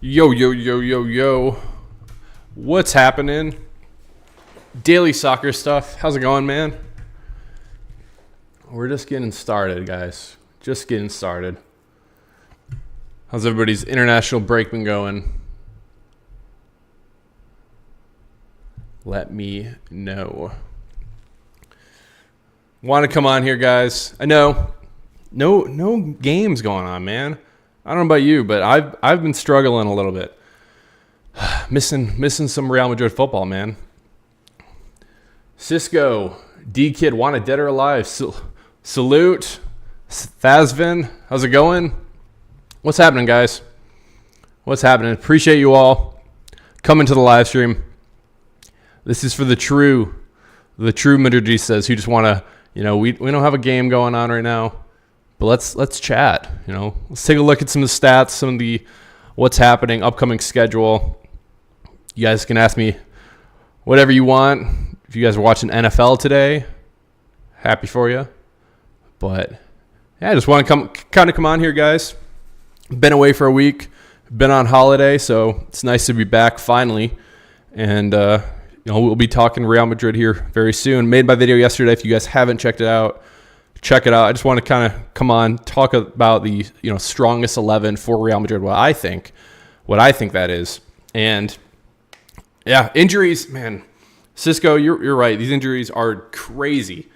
Yo, yo, yo, yo, yo. What's happening? Daily soccer stuff. How's it going, man? We're just getting started, guys. Just getting started. How's everybody's international break been going? Let me know. Want to come on here, guys? I know. No games going on, man. I don't know about you, but I've been struggling a little bit. missing some Real Madrid football, man. Cisco, D-Kid, wanted dead or alive. Salute. Thasvin, how's it going? What's happening, guys? What's happening? Appreciate you all coming to the live stream. This is for the true Madridistas who just want to, we don't have a game going on right now. But let's chat, Let's take a look at some of the stats, some of the what's happening, upcoming schedule. You guys can ask me whatever you want. If you guys are watching NFL today, happy for you. But yeah, I just want to come on here, guys. Been away for a week, been on holiday, so it's nice to be back finally. And we'll be talking Real Madrid here very soon. Made my video yesterday. If you guys haven't checked it out, check it out. I just want to kind of come on, talk about the strongest 11 for Real Madrid, what I think that is. And yeah, injuries, man. Cisco, you're right. These injuries are crazy.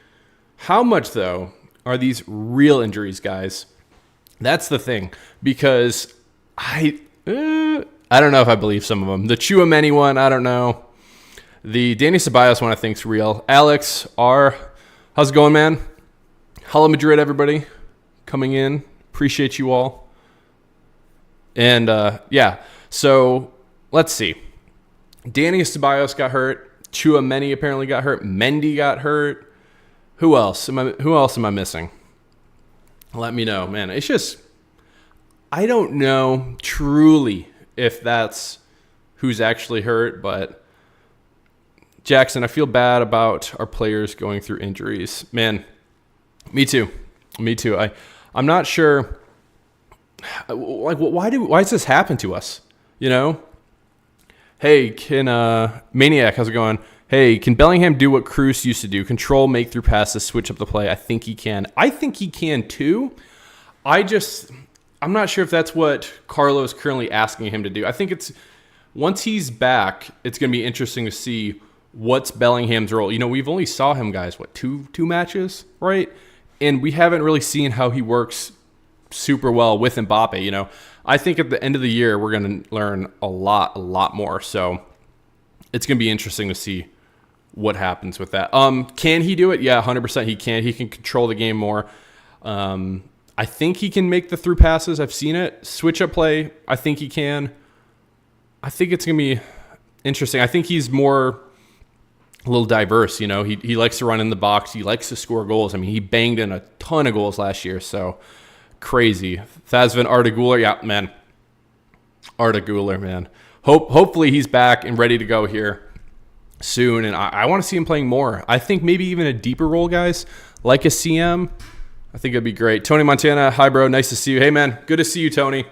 How much though are these real injuries, guys? That's the thing, because I don't know if I believe some of them. The Tchouaméni one, I don't know. The Dani Ceballos one I think is real. Alex R, how's it going, man? Hello, Madrid, everybody coming in. Appreciate you all. And, so let's see. Dani Ceballos got hurt. Tchouaméni apparently got hurt. Mendy got hurt. Who else am I missing? Let me know, man. It's just, I don't know truly if that's who's actually hurt, but Jackson, I feel bad about our players going through injuries. Man, me too. I'm not sure. Like, why does this happen to us? Hey, Maniac, how's it going? Hey, can Bellingham do what Cruz used to do? Control, make through passes, switch up the play. I think he can. I think he can too. I'm not sure if that's what Carlo is currently asking him to do. I think once he's back, it's going to be interesting to see what's Bellingham's role. We've only saw him, guys, two matches, right? And we haven't really seen how he works super well with Mbappe. I think at the end of the year, we're going to learn a lot more. So it's going to be interesting to see what happens with that. Can he do it? Yeah, 100% he can. He can control the game more. I think he can make the through passes. I've seen it. Switch up play, I think he can. I think it's going to be interesting. I think he's more a little diverse, He likes to run in the box. He likes to score goals. I mean, he banged in a ton of goals last year, so crazy. Thasvin Arda Güler, yeah, man. Arda Güler, man. Hopefully he's back and ready to go here soon, and I want to see him playing more. I think maybe even a deeper role, guys, like a CM. I think it'd be great. Tony Montana, hi, bro. Nice to see you. Hey, man, good to see you, Tony.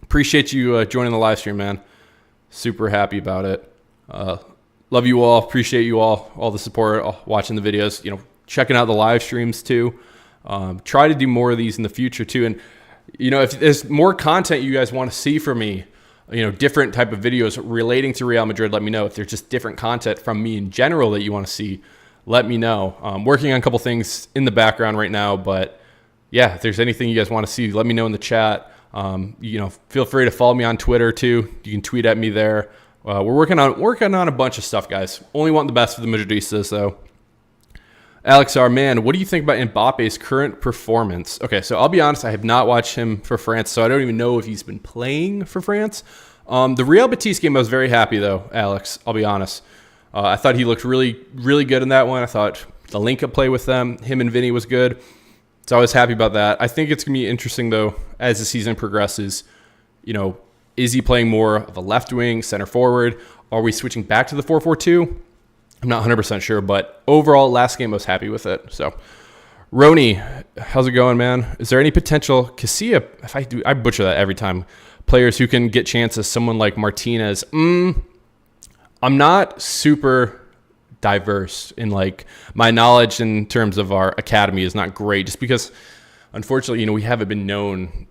Appreciate you joining the live stream, man. Super happy about it. Love you all. Appreciate you all the support, watching the videos, checking out the live streams too. Try to do more of these in the future too. And, if there's more content you guys want to see from me, different type of videos relating to Real Madrid, let me know. If there's just different content from me in general that you want to see, let me know. I'm working on a couple things in the background right now, but yeah, if there's anything you guys want to see, let me know in the chat. Feel free to follow me on Twitter too. You can tweet at me there. We're working on a bunch of stuff, guys. Only want the best for the Madridistas, though. Alex R, man, what do you think about Mbappe's current performance? Okay, so I'll be honest, I have not watched him for France, so I don't even know if he's been playing for France. The Real Betis game, I was very happy, though, Alex. I'll be honest. I thought he looked really, really good in that one. I thought the link-up play with them, him and Vinny, was good. So I was happy about that. I think it's going to be interesting, though, as the season progresses. Is he playing more of a left wing, center forward? Are we switching back to the 4-4-2? I'm not 100% sure, but overall, last game I was happy with it. So Roni, how's it going, man? Is there any potential Casilla? I butcher that every time. players who can get chances. Someone like Martinez. I'm not super diverse in like my knowledge in terms of our academy is not great, just because unfortunately, we haven't been known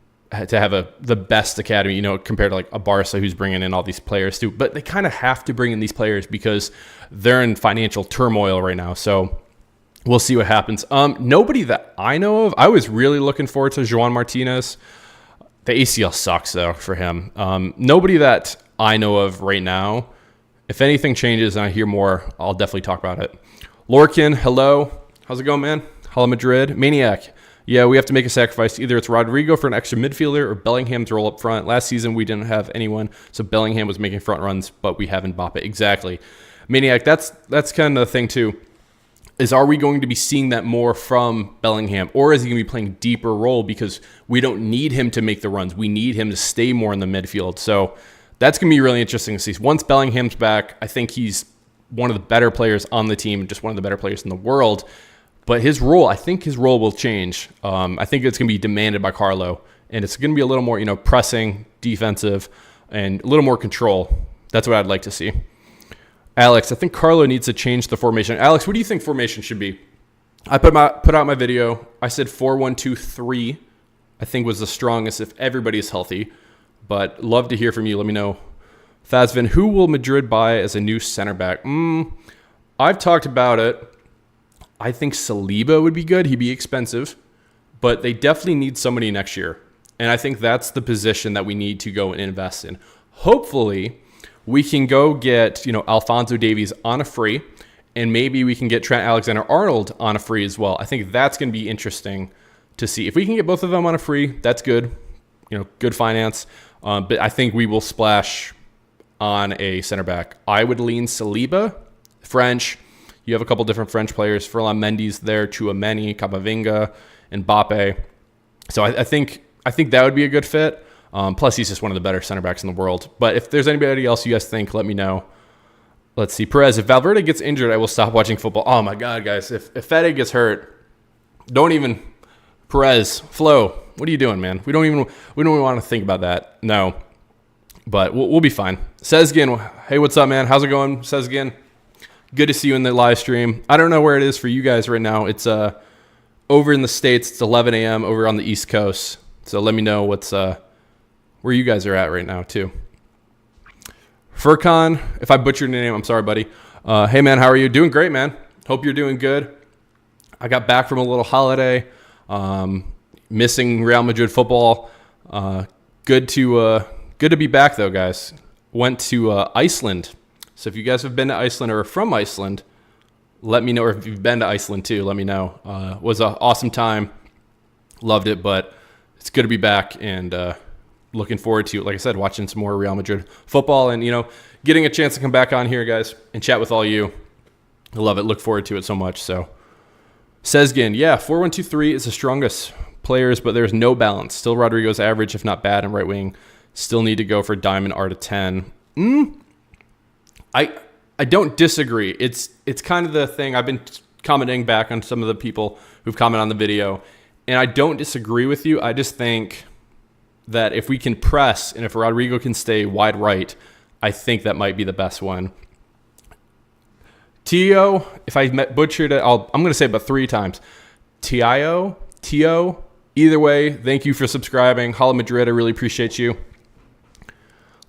to have the best academy, compared to like a Barca who's bringing in all these players too. But they kind of have to bring in these players because they're in financial turmoil right now. So we'll see what happens. Nobody that I know of. I was really looking forward to Joan Martinez. The ACL sucks though for him. Nobody that I know of right now. If anything changes and I hear more, I'll definitely talk about it. Lorkin, hello. How's it going, man? Hello, Madrid. Maniac. Yeah, we have to make a sacrifice. Either it's Rodrigo for an extra midfielder or Bellingham's role up front. Last season, we didn't have anyone, so Bellingham was making front runs, but we have Mbappe. Exactly. Maniac, that's kind of the thing, too, is are we going to be seeing that more from Bellingham, or is he going to be playing deeper role because we don't need him to make the runs. We need him to stay more in the midfield. So that's going to be really interesting to see. Once Bellingham's back, I think he's one of the better players on the team, just one of the better players in the world. But I think his role will change. I think it's going to be demanded by Carlo, and it's going to be a little more, pressing, defensive, and a little more control. That's what I'd like to see. Alex, I think Carlo needs to change the formation. Alex, what do you think formation should be? I put out my video. I said 4-1-2-3. I think was the strongest if everybody is healthy. But love to hear from you. Let me know. Thasvin, who will Madrid buy as a new center back? I've talked about it. I think Saliba would be good. He'd be expensive, but they definitely need somebody next year. And I think that's the position that we need to go and invest in. Hopefully, we can go get, Alphonso Davies on a free, and maybe we can get Trent Alexander-Arnold on a free as well. I think that's going to be interesting to see. If we can get both of them on a free, that's good. Good finance. But I think we will splash on a center back. I would lean Saliba, French. You have a couple different French players. Ferland Mendy's there, Tchouaméni, Camavinga, and Mbappe. So I think that would be a good fit. Plus, he's just one of the better center backs in the world. But if there's anybody else you guys think, let me know. Let's see. Perez, if Valverde gets injured, I will stop watching football. Oh, my God, guys. If Fede gets hurt, Perez, Flo, what are you doing, man? We don't even want to think about that. No. But we'll be fine. Sezgin, hey, what's up, man? How's it going, Sezgin? Good to see you in the live stream. I don't know where it is for you guys right now. It's over in the States. It's 11 a.m. over on the East Coast. So let me know where you guys are at right now, too. Furkan, if I butchered your name, I'm sorry, buddy. Hey, man, how are you? Doing great, man. Hope you're doing good. I got back from a little holiday, missing Real Madrid football. Good to be back, though, guys. Went to Iceland. So if you guys have been to Iceland or are from Iceland, let me know. Or if you've been to Iceland too, let me know. It was an awesome time. Loved it, but it's good to be back and looking forward to, like I said, watching some more Real Madrid football and, getting a chance to come back on here, guys, and chat with all you. I love it. Look forward to it so much. So Sezgin, yeah, 4-1-2-3 is the strongest players, but there's no balance. Still Rodrigo's average, if not bad, in right wing. Still need to go for Diamond R to 10. I don't disagree. It's kind of the thing. I've been commenting back on some of the people who've commented on the video, and I don't disagree with you. I just think that if we can press and if Rodrigo can stay wide right, I think that might be the best one. Tio, if I butchered it, I'm going to say it about 3 times. Tio, either way, thank you for subscribing. Hala Madrid, I really appreciate you.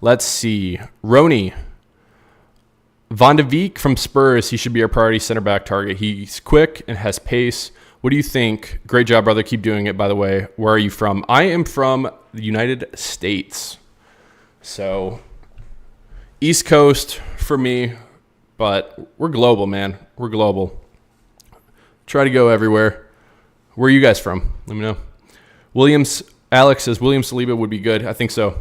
Let's see. Roni. Van de Beek from Spurs, he should be our priority center back target. He's quick and has pace. What do you think? Great job, brother. Keep doing it, by the way. Where are you from? I am from the United States. So, East Coast for me, but we're global, man. We're global. Try to go everywhere. Where are you guys from? Let me know. Alex says William Saliba would be good. I think so.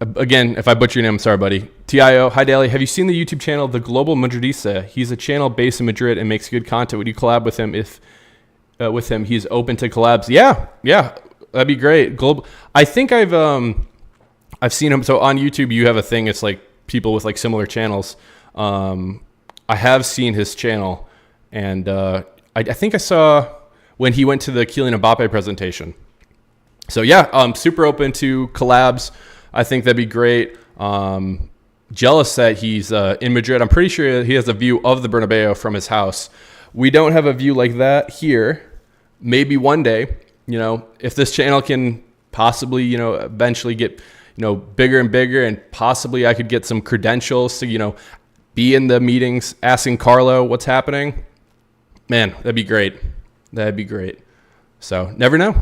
Again, if I butcher your name, I'm sorry, buddy. Tio, hi, Daly. Have you seen the YouTube channel, The Global Madridista? He's a channel based in Madrid and makes good content. Would you collab with him if he's open to collabs? Yeah, that'd be great. Global. I think I've seen him. So on YouTube, you have a thing. It's like people with like similar channels. I have seen his channel, and I think I saw when he went to the Kylian Mbappe presentation. So yeah, I'm super open to collabs. I think that'd be great. Jealous that he's in Madrid. I'm pretty sure he has a view of the Bernabeu from his house. We don't have a view like that here. Maybe one day, if this channel can possibly, eventually get, bigger and bigger, and possibly I could get some credentials to, be in the meetings asking Carlo what's happening. Man, that'd be great. That'd be great. So never know.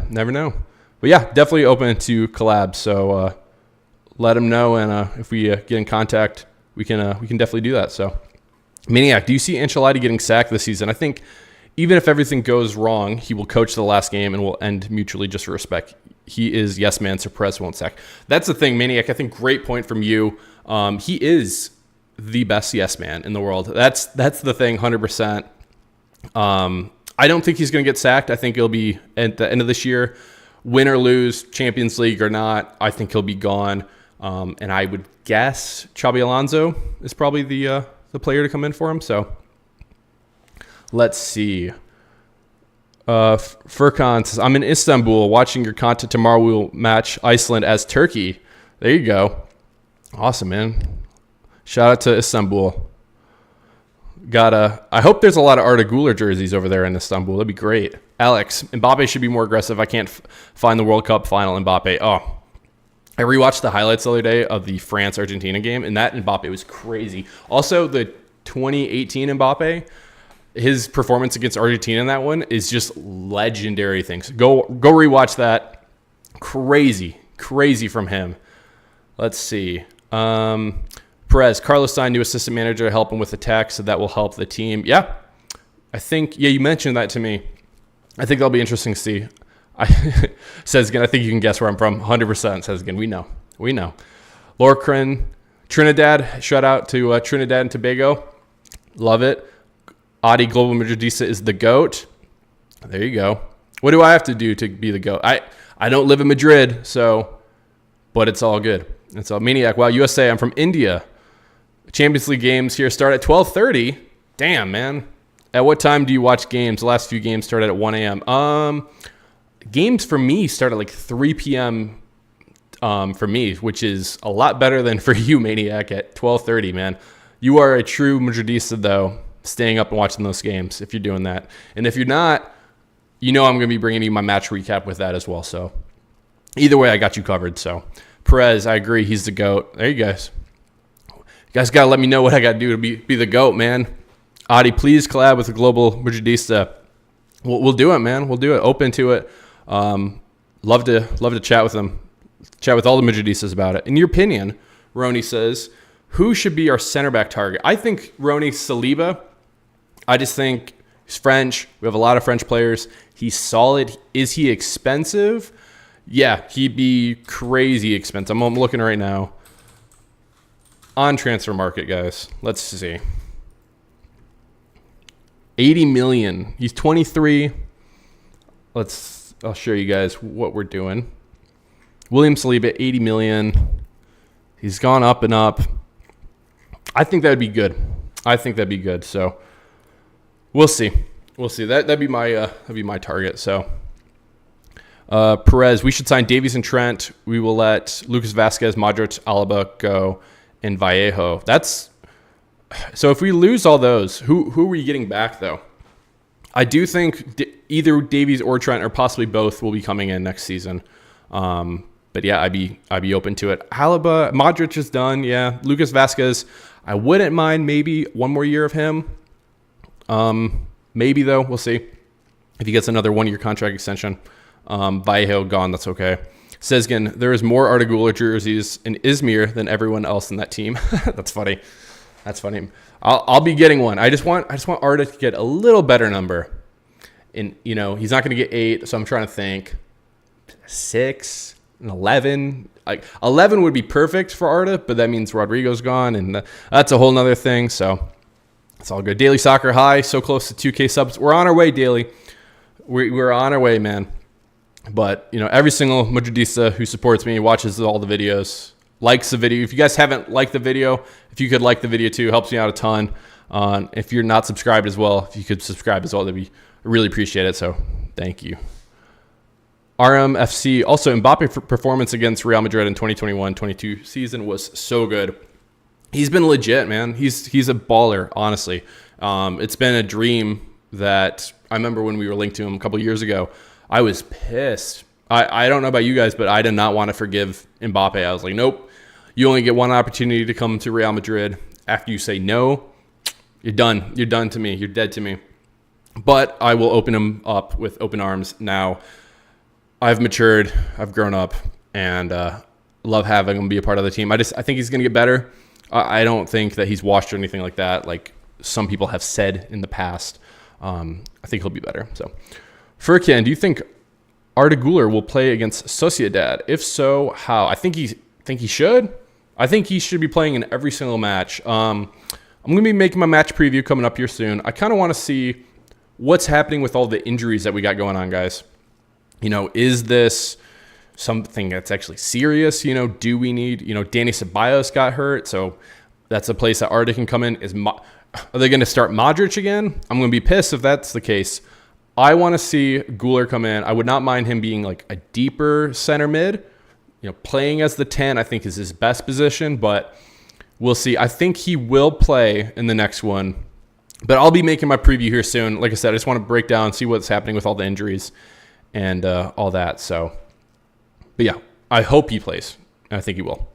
But yeah, definitely open to collabs. So let him know, and if we get in contact, we can definitely do that. So Maniac, do you see Ancelotti getting sacked this season? I think even if everything goes wrong, he will coach the last game and will end mutually just for respect. He is yes man, so Perez won't sack. That's the thing, Maniac. I think great point from you. He is the best yes man in the world. That's the thing, 100%. I don't think he's going to get sacked. I think he'll be at the end of this year, win or lose, Champions League or not. I think he'll be gone. And I would guess Xabi Alonso is probably the player to come in for him. So let's see. Furkan says, I'm in Istanbul watching your content tomorrow. We'll match Iceland as Turkey. There you go. Awesome, man. Shout out to Istanbul. I hope there's a lot of Arda Güler jerseys over there in Istanbul. That'd be great. Alex, Mbappe should be more aggressive. I can't find the World Cup final Mbappe. Oh, I rewatched the highlights the other day of the France-Argentina game, and that Mbappe was crazy. Also, the 2018 Mbappe, his performance against Argentina in that one is just legendary things. Go rewatch that. Crazy from him. Let's see. Perez, Carlos signed new assistant manager to help him with attack, so that will help the team. Yeah, I think, you mentioned that to me. I think that'll be interesting to see. Says again, I think you can guess where I'm from. 100% says again. We know. Lorcrin, Trinidad. Shout out to Trinidad and Tobago. Love it. Adi Global Madridista is the GOAT. There you go. What do I have to do to be the GOAT? I don't live in Madrid, but it's all good. It's all Maniac. Wow, USA. I'm from India. Champions League games here start at 12:30. Damn, man. At what time do you watch games? The last few games started at 1 a.m. Games for me start at like 3 p.m. For me, which is a lot better than for you, Maniac, at 12:30, man. You are a true Madridista, though, staying up and watching those games if you're doing that. And if you're not, I'm going to be bringing you my match recap with that as well. So either way, I got you covered. So Perez, I agree. He's the GOAT. There you guys. You guys got to let me know what I got to do to be the GOAT, man. Adi, please collab with the Global Madridista. We'll do it, man. We'll do it. Open to it. Love to chat with them. Chat with all the Madridistas about it. In your opinion, Roni says, who should be our center back target? I think Roni Saliba. I just think he's French. We have a lot of French players. He's solid. Is he expensive? Yeah, he'd be crazy expensive. I'm looking right now on Transfer Market, guys. Let's see. 80 million. He's 23. I'll show you guys what we're doing. William Saliba, 80 million. He's gone up and up. I think that'd be good. So we'll see. That'd be my target. So Perez, we should sign Davies and Trent. We will let Lucas Vasquez, Modric, Alaba go, and Vallejo. So if we lose all those, who are we getting back though? I do think either Davies or Trent, or possibly both, will be coming in next season. But yeah, I'd be open to it. Alaba, Modric is done. Yeah, Lucas Vasquez, I wouldn't mind maybe one more year of him. Maybe though, we'll see if he gets another 1-year contract extension. Vallejo gone, that's okay. Sezgin, there is more Arda Güler jerseys in Izmir than everyone else in that team. That's funny. I'll be getting one. I just want Arda to get a little better number. And he's not going to get 8, so I'm trying to think 6 and 11. Like 11 would be perfect for Arda, but that means Rodrigo's gone, and that's a whole nother thing. So it's all good. Daily Soccer High, so close to 2K subs. We're on our way, Daily. We're on our way, man. But every single Madridista who supports me, watches all the videos, likes the video. If you guys haven't liked the video, if you could like the video too, helps me out a ton. If you're not subscribed as well, if you could subscribe as well, I really appreciate it. So thank you. RMFC, also Mbappe performance against Real Madrid in 2021-22 season was so good. He's been legit, man. He's a baller, honestly. It's been a dream that I remember when we were linked to him a couple years ago. I was pissed. I don't know about you guys, but I did not want to forgive Mbappe. I was like, nope, you only get one opportunity to come to Real Madrid. After you say no, you're done. You're done to me. You're dead to me. But I will open him up with open arms now. I've matured, I've grown up, and love having him be a part of the team. I think he's going to get better. I don't think that he's washed or anything like that, like some people have said in the past. I think he'll be better. So, Furkan, do you think Arda Güler will play against Sociedad? If so, how? I think he should. I think he should be playing in every single match. I'm going to be making my match preview coming up here soon. I kind of want to see what's happening with all the injuries that we got going on, guys. Is this something that's actually serious? Do we need, Danny Ceballos got hurt, so that's a place that Arda can come in. Are they going to start Modric again? I'm going to be pissed if that's the case. I want to see Güler come in. I would not mind him being like a deeper center mid. Playing as the 10, I think is his best position, but we'll see. I think he will play in the next one, but I'll be making my preview here soon. Like I said, I just want to break down, see what's happening with all the injuries and all that. So, but yeah, I hope he plays. I think he will.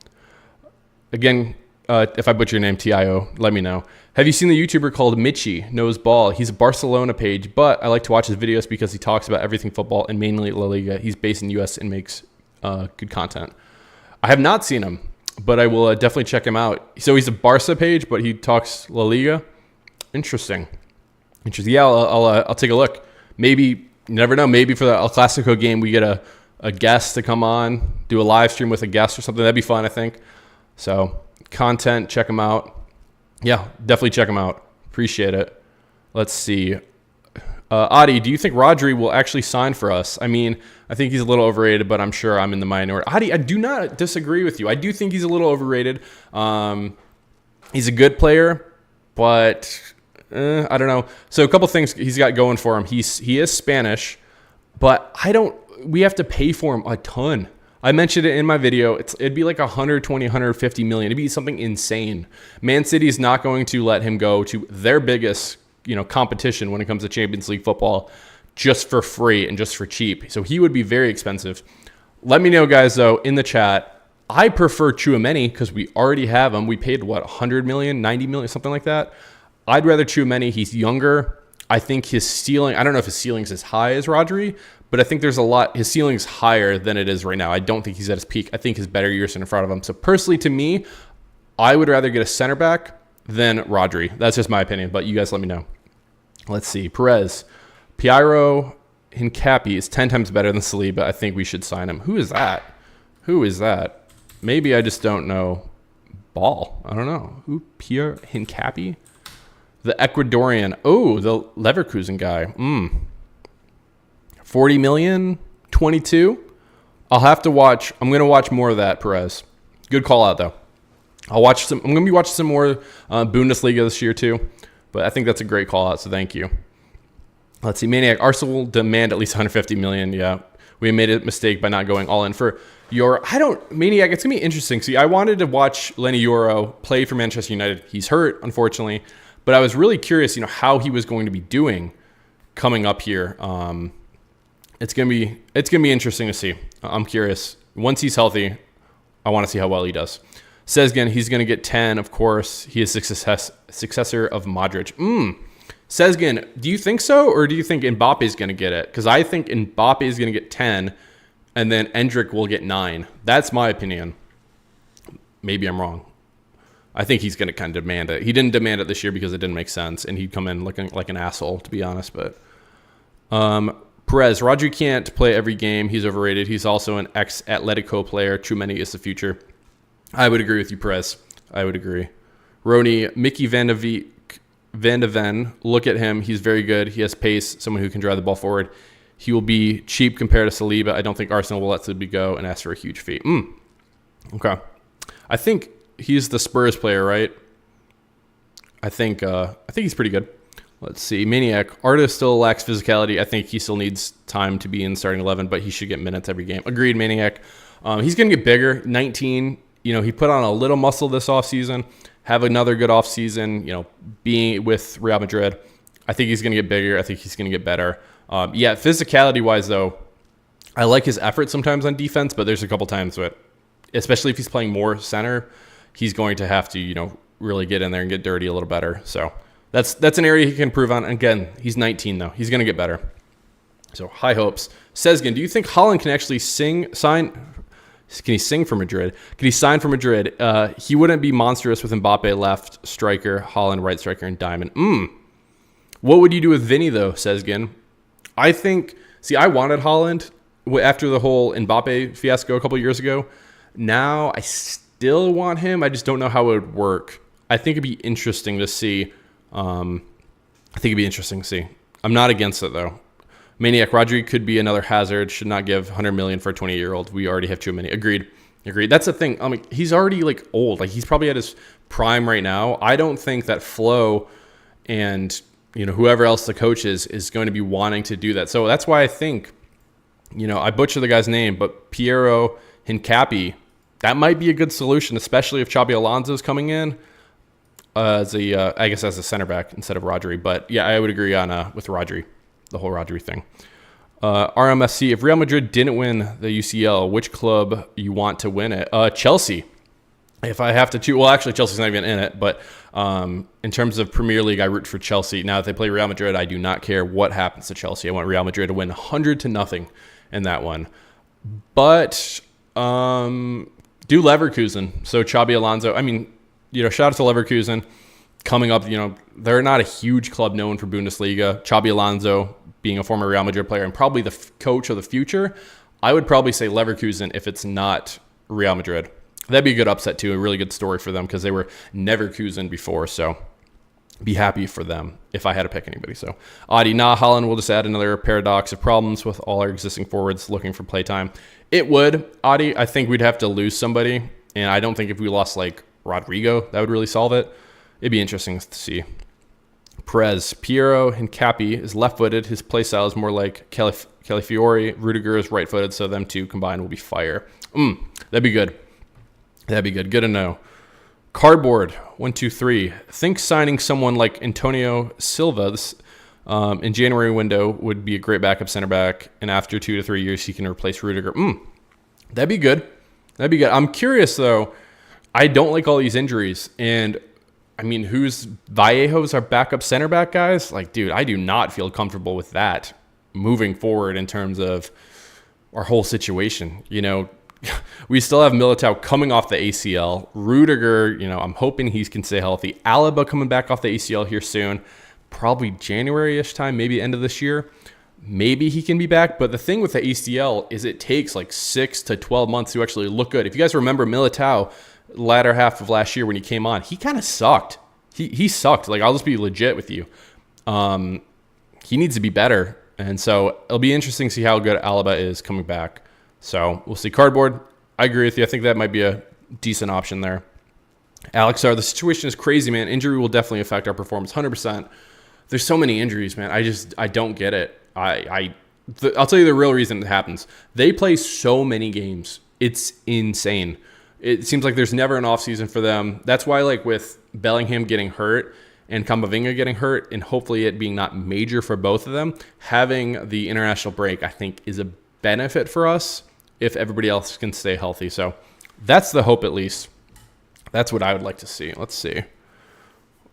Again, if I butcher your name, TIO, let me know. Have you seen the YouTuber called Mitchy Knows Ball? He's a Barcelona page, but I like to watch his videos because he talks about everything football and mainly La Liga. He's based in the U.S. and makes good content. I have not seen him, but I will definitely check him out. So he's a Barca page, but he talks La Liga. Interesting. Yeah, I'll take a look. Maybe, you never know, maybe for the El Clasico game we get a guest to come on, do a live stream with a guest or something. That'd be fun, I think. So content, check him out. Yeah, definitely check him out. Appreciate it. Let's see. Adi, do you think Rodri will actually sign for us? I mean, I think he's a little overrated, but I'm sure I'm in the minority. Adi, I do not disagree with you. I do think he's a little overrated. He's a good player, but I don't know. So a couple things he's got going for him. He is Spanish, but we have to pay for him a ton. I mentioned it in my video. It'd be like 120, 150 million. It'd be something insane. Man City is not going to let him go to their biggest, competition when it comes to Champions League football just for free and just for cheap. So he would be very expensive. Let me know, guys, though, in the chat. I prefer Tchouaméni because we already have him. We paid, 100 million, 90 million, something like that. I'd rather Tchouaméni. He's younger. I think his ceiling, I don't know if his ceiling's as high as Rodri, but I think his ceiling's higher than it is right now. I don't think he's at his peak. I think his better years are in front of him. So personally, to me, I would rather get a center back than Rodri. That's just my opinion, but you guys let me know. Let's see. Perez. Piero Hincapié is 10 times better than Saliba. I think we should sign him. Who is that? Maybe I just don't know ball. I don't know. Who? Piero Hincapié? The Ecuadorian. Oh, the Leverkusen guy. 40 million? 22? I'll have to watch. I'm going to watch more of that, Perez. Good call out, though. I'm going to be watching some more Bundesliga this year, too. But I think that's a great call out, so thank you. Let's see. Maniac. Arsenal will demand at least 150 million. Yeah. We made a mistake by not going all in for Euro. Maniac, it's going to be interesting. See, I wanted to watch Lenny Euro play for Manchester United. He's hurt, unfortunately. But I was really curious, how he was going to be doing coming up here. It's gonna be interesting to see. I'm curious. Once he's healthy, I want to see how well he does. Says again, he's gonna get 10. Of course, he is successor of Modric. Says again, do you think so, or do you think Mbappe is gonna get it? Because I think Mbappe is gonna get 10, and then Endrick will get 9. That's my opinion. Maybe I'm wrong. I think he's going to kind of demand it. He didn't demand it this year because it didn't make sense, and he'd come in looking like an asshole, to be honest. But Perez, Rodri can't play every game. He's overrated. He's also an ex-Atletico player. Tchouaméni is the future. I would agree with you, Perez. I would agree. Roni, Mickey Van de Ven, look at him. He's very good. He has pace, someone who can drive the ball forward. He will be cheap compared to Saliba. I don't think Arsenal will let Saliba go and ask for a huge fee. Okay. I think he's the Spurs player, right? I think he's pretty good. Let's see. Maniac. Artist still lacks physicality. I think he still needs time to be in starting 11, but he should get minutes every game. Agreed, Maniac. He's going to get bigger. 19. He put on a little muscle this offseason. Have another good offseason, being with Real Madrid. I think he's going to get bigger. I think he's going to get better. Physicality-wise, though, I like his effort sometimes on defense, but there's a couple times that, especially if he's playing more center, he's going to have to, really get in there and get dirty a little better. So that's an area he can improve on. Again, he's 19, though. He's going to get better. So high hopes. Sezgin, do you think Haaland can actually sign? Can he sing for Madrid? Can he sign for Madrid? He wouldn't be monstrous with Mbappe left striker, Haaland right striker, and Diamond. What would you do with Vinny, though, Sezgin? I think, I wanted Haaland after the whole Mbappe fiasco a couple years ago. Now I still want him. I just don't know how it would work. I think it'd be interesting to see. I'm not against it, though. Maniac Rodri could be another Hazard. Should not give 100 million for a 20-year-old. We already have too many. Agreed. That's the thing. He's already old. He's probably at his prime right now. I don't think that Flo and whoever else the coach is going to be wanting to do that. So that's why I think, I butcher the guy's name, but Piero Hincapié, that might be a good solution, especially if Xabi Alonso is coming in as a center back instead of Rodri. But yeah, I would agree on with Rodri, the whole Rodri thing. RMSC, if Real Madrid didn't win the UCL, which club you want to win it? Chelsea. If I have to choose, well, actually, Chelsea's not even in it, but in terms of Premier League, I root for Chelsea. Now, if they play Real Madrid, I do not care what happens to Chelsea. I want Real Madrid to win 100-0 in that one. But do Leverkusen. So Xabi Alonso, shout out to Leverkusen. Coming up, they're not a huge club known for Bundesliga. Xabi Alonso being a former Real Madrid player and probably the coach of the future, I would probably say Leverkusen if it's not Real Madrid. That'd be a good upset, too. A really good story for them because they were Neverkusen before. So be happy for them if I had to pick anybody. So Adi, Haaland will just add another paradox of problems with all our existing forwards looking for playtime. It would, Adi. I think we'd have to lose somebody. And I don't think if we lost Rodrigo, that would really solve it. It'd be interesting to see. Perez, Piero Hincapié is left-footed. His play style is more like Calafiori. Rudiger is right-footed, so them two combined will be fire. That'd be good. Good to know. Cardboard, 123. Think signing someone like Antonio Silva in January window would be a great backup center back, and after 2 to 3 years, he can replace Rudiger. That'd be good. I'm curious, though. I don't like all these injuries, and who's Vallejo's our backup center back, guys? I do not feel comfortable with that moving forward in terms of our whole situation. We still have Militao coming off the ACL. Rudiger, I'm hoping he can stay healthy. Alaba coming back off the ACL here soon. Probably January-ish time, maybe end of this year. Maybe he can be back. But the thing with the ACL is it takes 6 to 12 months to actually look good. If you guys remember Militao, latter half of last year when he came on, he kind of sucked. He sucked. I'll just be legit with you. He needs to be better. And so it'll be interesting to see how good Alaba is coming back. So we'll see. Cardboard, I agree with you. I think that might be a decent option there. Alex R, the situation is crazy, man. Injury will definitely affect our performance, 100%. There's so many injuries, man. I don't get it. I'll tell you the real reason it happens. They play so many games. It's insane. It seems like there's never an off season for them. That's why, with Bellingham getting hurt and Camavinga getting hurt, and hopefully it being not major for both of them, having the international break, I think, is a benefit for us if everybody else can stay healthy. So that's the hope, at least. That's what I would like to see. Let's see. Let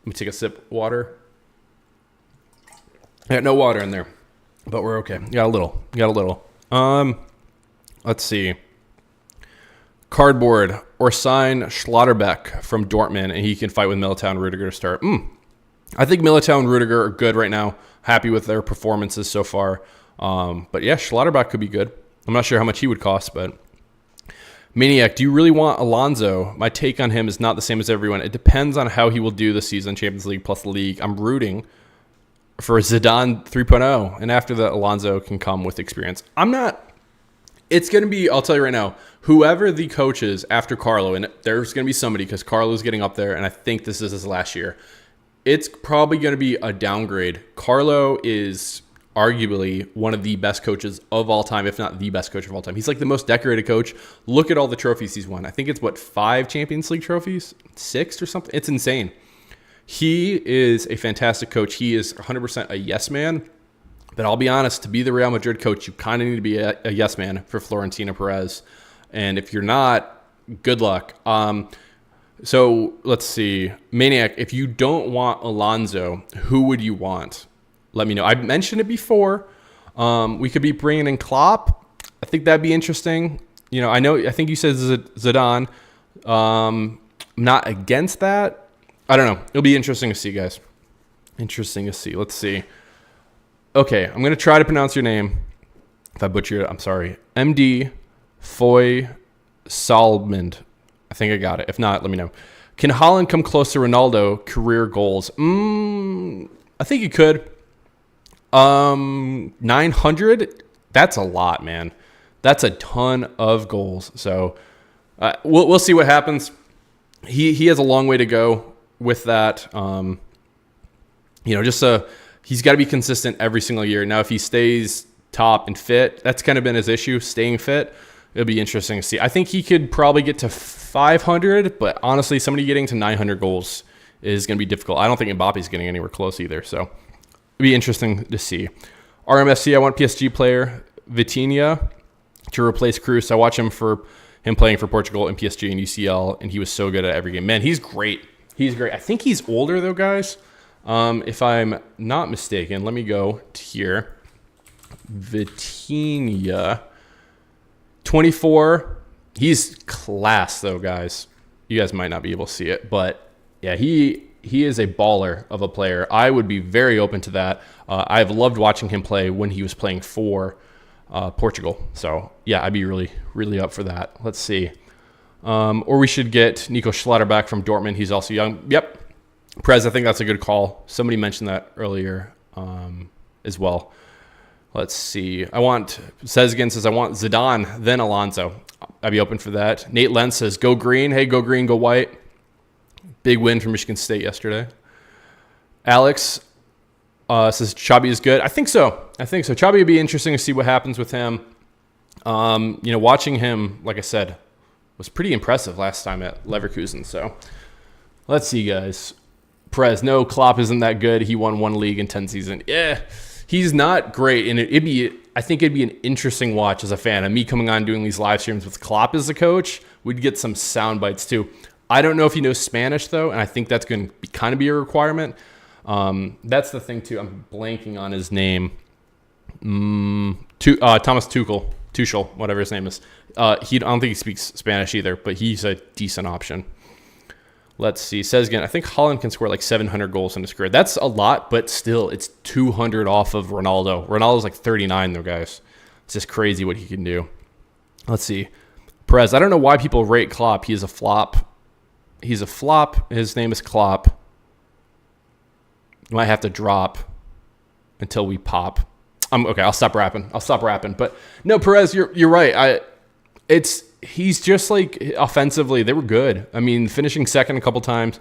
me take a sip of water. Yeah, no water in there, but we're okay. Got a little. Let's see. Cardboard, or sign Schlotterbeck from Dortmund, and he can fight with Militao and Rudiger to start. I think Militao and Rudiger are good right now. Happy with their performances so far. But yeah, Schlotterbeck could be good. I'm not sure how much he would cost, but Maniac, do you really want Alonso? My take on him is not the same as everyone. It depends on how he will do this season, Champions League plus the league. I'm rooting for Zidane 3.0, and after that, Alonso can come with experience. It's going to be, I'll tell you right now, whoever the coach is after Carlo, and there's going to be somebody because Carlo's getting up there, and I think this is his last year. it's probably going to be a downgrade. Carlo is arguably one of the best coaches of all time, if not the best coach of all time. He's like the most decorated coach. Look at all the trophies he's won. I think it's 5 Champions League trophies, 6 or something. It's insane. He is a fantastic coach. He is 100% a yes man. But I'll be honest, to be the Real Madrid coach, you kind of need to be a yes man for Florentino Perez. And if you're not, good luck. So let's see. Maniac, if you don't want Alonso, who would you want? Let me know. I mentioned it before. We could be bringing in Klopp. I think that'd be interesting. I think you said Zidane. I'm not against that. I don't know. It'll be interesting to see, guys. Interesting to see. Let's see. Okay, I'm going to try to pronounce your name. If I butcher it, I'm sorry. MD Foy Salmond. I think I got it. If not, let me know. Can Haaland come close to Ronaldo career goals? I think he could. 900? That's a lot, man. That's a ton of goals. So we'll see what happens. He has a long way to go with that. He's got to be consistent every single year. Now, if he stays top and fit, that's kind of been his issue, staying fit. It'll be interesting to see. I think he could probably get to 500, but honestly, somebody getting to 900 goals is going to be difficult. I don't think Mbappe's getting anywhere close either. So it'll be interesting to see. RMFC, I want PSG player Vitinha to replace Cruz. I watch him playing for Portugal and PSG and UCL, and he was so good at every game. Man, he's great. He's great. I think he's older, though, guys. If I'm not mistaken, let me go to here. Vitinha. 24. He's class, though, guys. You guys might not be able to see it, but yeah, he is a baller of a player. I would be very open to that. I've loved watching him play when he was playing for Portugal. So yeah, I'd be really, really up for that. Let's see. Or we should get Nico Schlotterbeck from Dortmund. He's also young. Yep. Perez, I think that's a good call. Somebody mentioned that earlier as well. Let's see. Sezgin says, I want Zidane, then Alonso. I'd be open for that. Nate Lentz says, go green. Hey, go green, go white. Big win for Michigan State yesterday. Alex says, Xabi is good. I think so. Xabi would be interesting to see what happens with him. Watching him, like I said, was pretty impressive last time at Leverkusen. So let's see, guys. Perez, no, Klopp isn't that good. He won 1 league in 10 seasons. Yeah. He's not great, and I think it'd be an interesting watch as a fan. And me coming on doing these live streams with Klopp as the coach, we'd get some sound bites too. I don't know if he knows Spanish though, and I think that's going to kind of be a requirement. That's the thing too. I'm blanking on his name. Thomas Tuchel, whatever his name is. I don't think he speaks Spanish either, but he's a decent option. Let's see. Says again, I think Haaland can score like 700 goals in his career. That's a lot, but still, it's 200 off of Ronaldo. Ronaldo's like 39, though, guys. It's just crazy what he can do. Let's see. Perez, I don't know why people rate Klopp. He is a flop. He's a flop. His name is Klopp. You might have to drop until we pop. Okay, I'll stop rapping. But no, Perez, you're right. He's just like offensively, they were good. I mean, finishing second a couple times.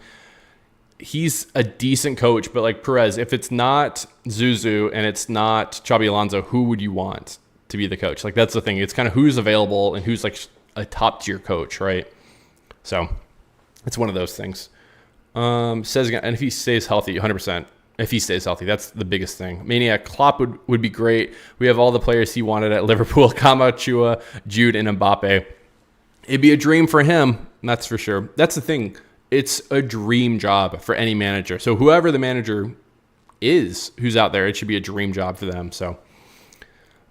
He's a decent coach, but like Perez, if it's not Zuzu and it's not Xabi Alonso, who would you want to be the coach? Like that's the thing. It's kind of who's available and who's like a top tier coach, right? So it's one of those things. Says again, and if he stays healthy, 100%. If he stays healthy, that's the biggest thing. Maniac Klopp would be great. We have all the players he wanted at Liverpool: Kamachu, Jude, and Mbappe. It'd be a dream for him, that's for sure. That's the thing. It's a dream job for any manager. So whoever the manager is who's out there, it should be a dream job for them. So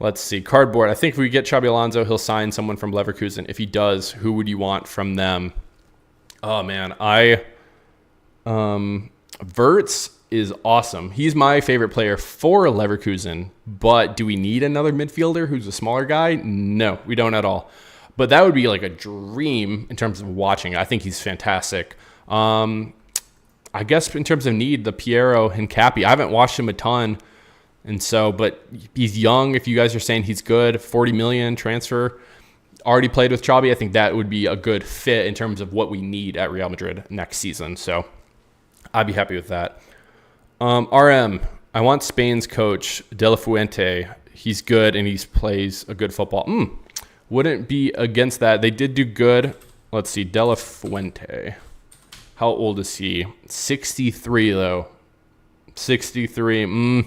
let's see. Cardboard. I think if we get Xabi Alonso, he'll sign someone from Leverkusen. If he does, who would you want from them? Oh, man. Wirtz is awesome. He's my favorite player for Leverkusen. But do we need another midfielder who's a smaller guy? No, we don't at all. But that would be like a dream in terms of watching. I think he's fantastic. I guess in terms of need, the Piero Hincapié. I haven't watched him a ton. And so, but he's young. If you guys are saying he's good, 40 million transfer, already played with Xabi. I think that would be a good fit in terms of what we need at Real Madrid next season. So I'd be happy with that. RM. I want Spain's coach De La Fuente. He's good and he plays a good football. Wouldn't be against that. They did do good. Let's see. De La Fuente. How old is he? 63 though. 63.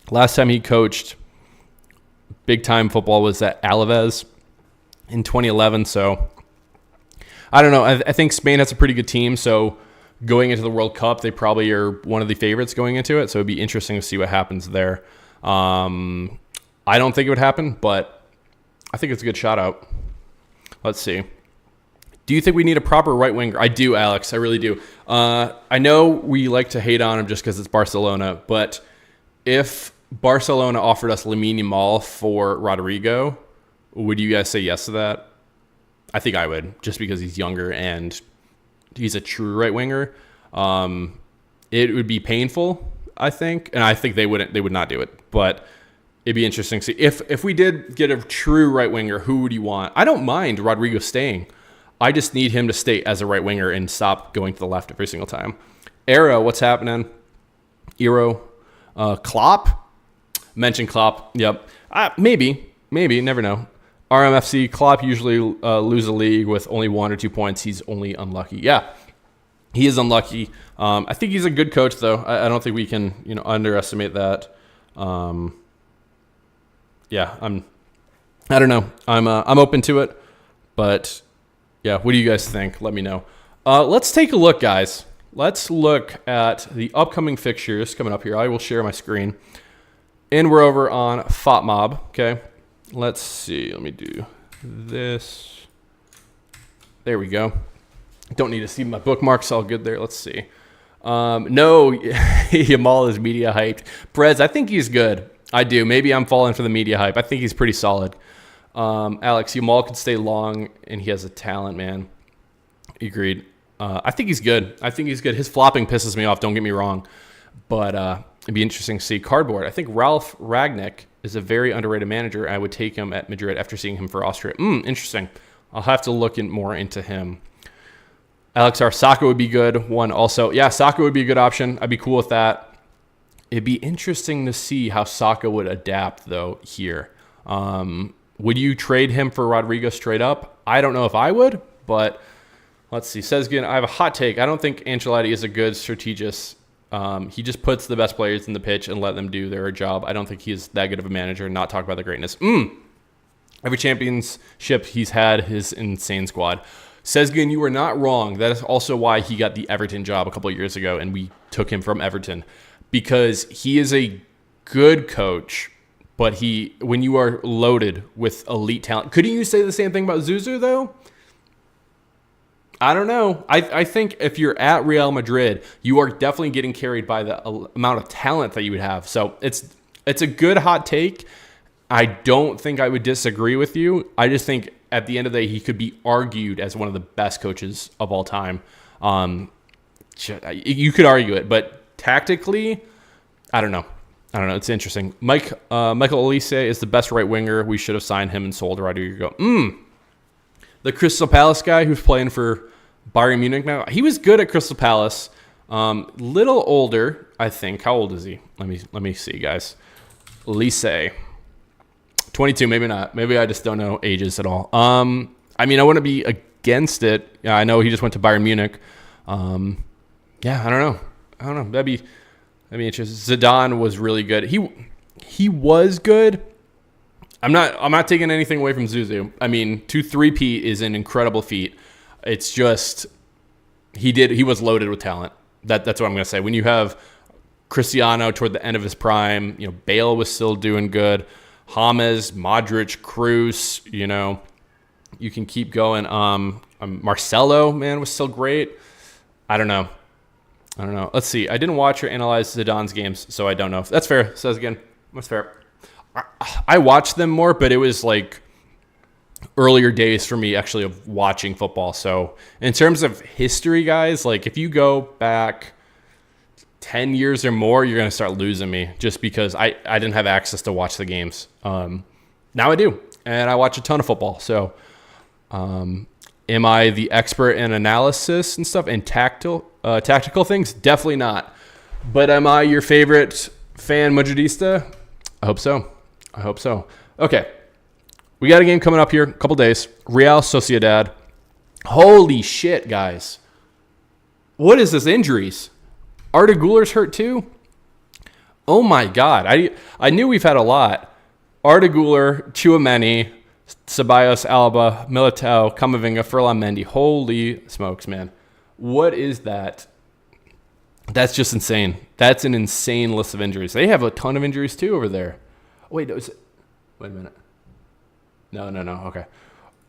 Last time he coached big time football was at Alaves in 2011. So I don't know. I think Spain has a pretty good team. So going into the World Cup, they probably are one of the favorites going into it. So it'd be interesting to see what happens there. I don't think it would happen, but I think it's a good shout out. Let's see. Do you think we need a proper right winger? I do, Alex. I really do. I know we like to hate on him just because it's Barcelona, but if Barcelona offered us Lamine Yamal for Rodrigo, would you guys say yes to that? I think I would, just because he's younger and he's a true right winger. It would be painful, I think, and I think they would not do it, but it'd be interesting to see if we did get a true right winger. Who would you want? I don't mind Rodrigo staying. I just need him to stay as a right winger and stop going to the left every single time. Arrow, what's happening? Klopp? Mention Klopp. Yep. Maybe. Never know. RMFC, Klopp usually lose a league with only 1 or 2 points. He's only unlucky. Yeah, he is unlucky. I think he's a good coach, though. I don't think we can underestimate that. I don't know. I'm open to it, but yeah, what do you guys think? Let me know. Let's take a look, guys. Let's look at the upcoming fixtures coming up here. I will share my screen. And we're over on FOTMob, okay? Let's see. Let me do this. There we go. Don't need to see my bookmarks. All good there. Let's see. No, Yamal is media hyped. Perez, I think he's good. I do. Maybe I'm falling for the media hype. I think he's pretty solid. Alex, Yamal could stay long, and he has a talent, man. Agreed. I think he's good. His flopping pisses me off, don't get me wrong. But it'd be interesting to see. Cardboard. I think Ralph Ragnick is a very underrated manager. I would take him at Madrid after seeing him for Austria. Interesting. I'll have to look more into him. Alex R. Saka would be good. One also. Yeah, Saka would be a good option. I'd be cool with that. It'd be interesting to see how Saka would adapt, though, here. Would you trade him for Rodrigo straight up? I don't know if I would, but let's see. Says again, I have a hot take. I don't think Ancelotti is a good strategist. He just puts the best players in the pitch and let them do their job. I don't think he's that good of a manager. Not talk about the greatness. Every championship he's had, his insane squad. Sezgin, you were not wrong. That is also why he got the Everton job a couple of years ago, and we took him from Everton because he is a good coach. But when you are loaded with elite talent, couldn't you say the same thing about Zuzu though? I don't know. I think if you're at Real Madrid, you are definitely getting carried by the amount of talent that you would have. So it's a good hot take. I don't think I would disagree with you. I just think at the end of the day, he could be argued as one of the best coaches of all time. You could argue it, but tactically, I don't know. It's interesting. Michael Olise is the best right winger. We should have signed him and sold Rodrigo. The Crystal Palace guy who's playing for Bayern Munich now. He was good at Crystal Palace. Little older, I think. How old is he? Let me see, guys. Olise. 22, maybe not. Maybe I just don't know ages at all. I wouldn't be against it. I know he just went to Bayern Munich. I don't know. That'd be interesting. Zidane was really good. He was good. I'm not taking anything away from Zuzu. To 3-peat is an incredible feat. It's just he was loaded with talent. That's what I'm gonna say. When you have Cristiano toward the end of his prime, Bale was still doing good. James, Modric, Kroos, you can keep going. Marcelo, man, was still great. I don't know. Let's see. I didn't watch or analyze Zidane's games, so I don't know. That's fair. Says again. That's fair. I watched them more, but it was like earlier days for me actually of watching football. So in terms of history, guys, like if you go back 10 years or more, you're going to start losing me just because I didn't have access to watch the games. Now I do, and I watch a ton of football. So am I the expert in analysis and stuff and tactical things? Definitely not. But am I your favorite fan Madridista? I hope so. Okay. We got a game coming up here, a couple days. Real Sociedad. Holy shit, guys. What is this injuries? Arda Güler's hurt too? Oh my God. I knew we've had a lot. Arda Güler, Tchouaméni, Ceballos, Alba, Militao, Camavinga, Ferland Mendy. Holy smokes, man. What is that? That's just insane. That's an insane list of injuries. They have a ton of injuries too over there. Wait a minute. No. Okay.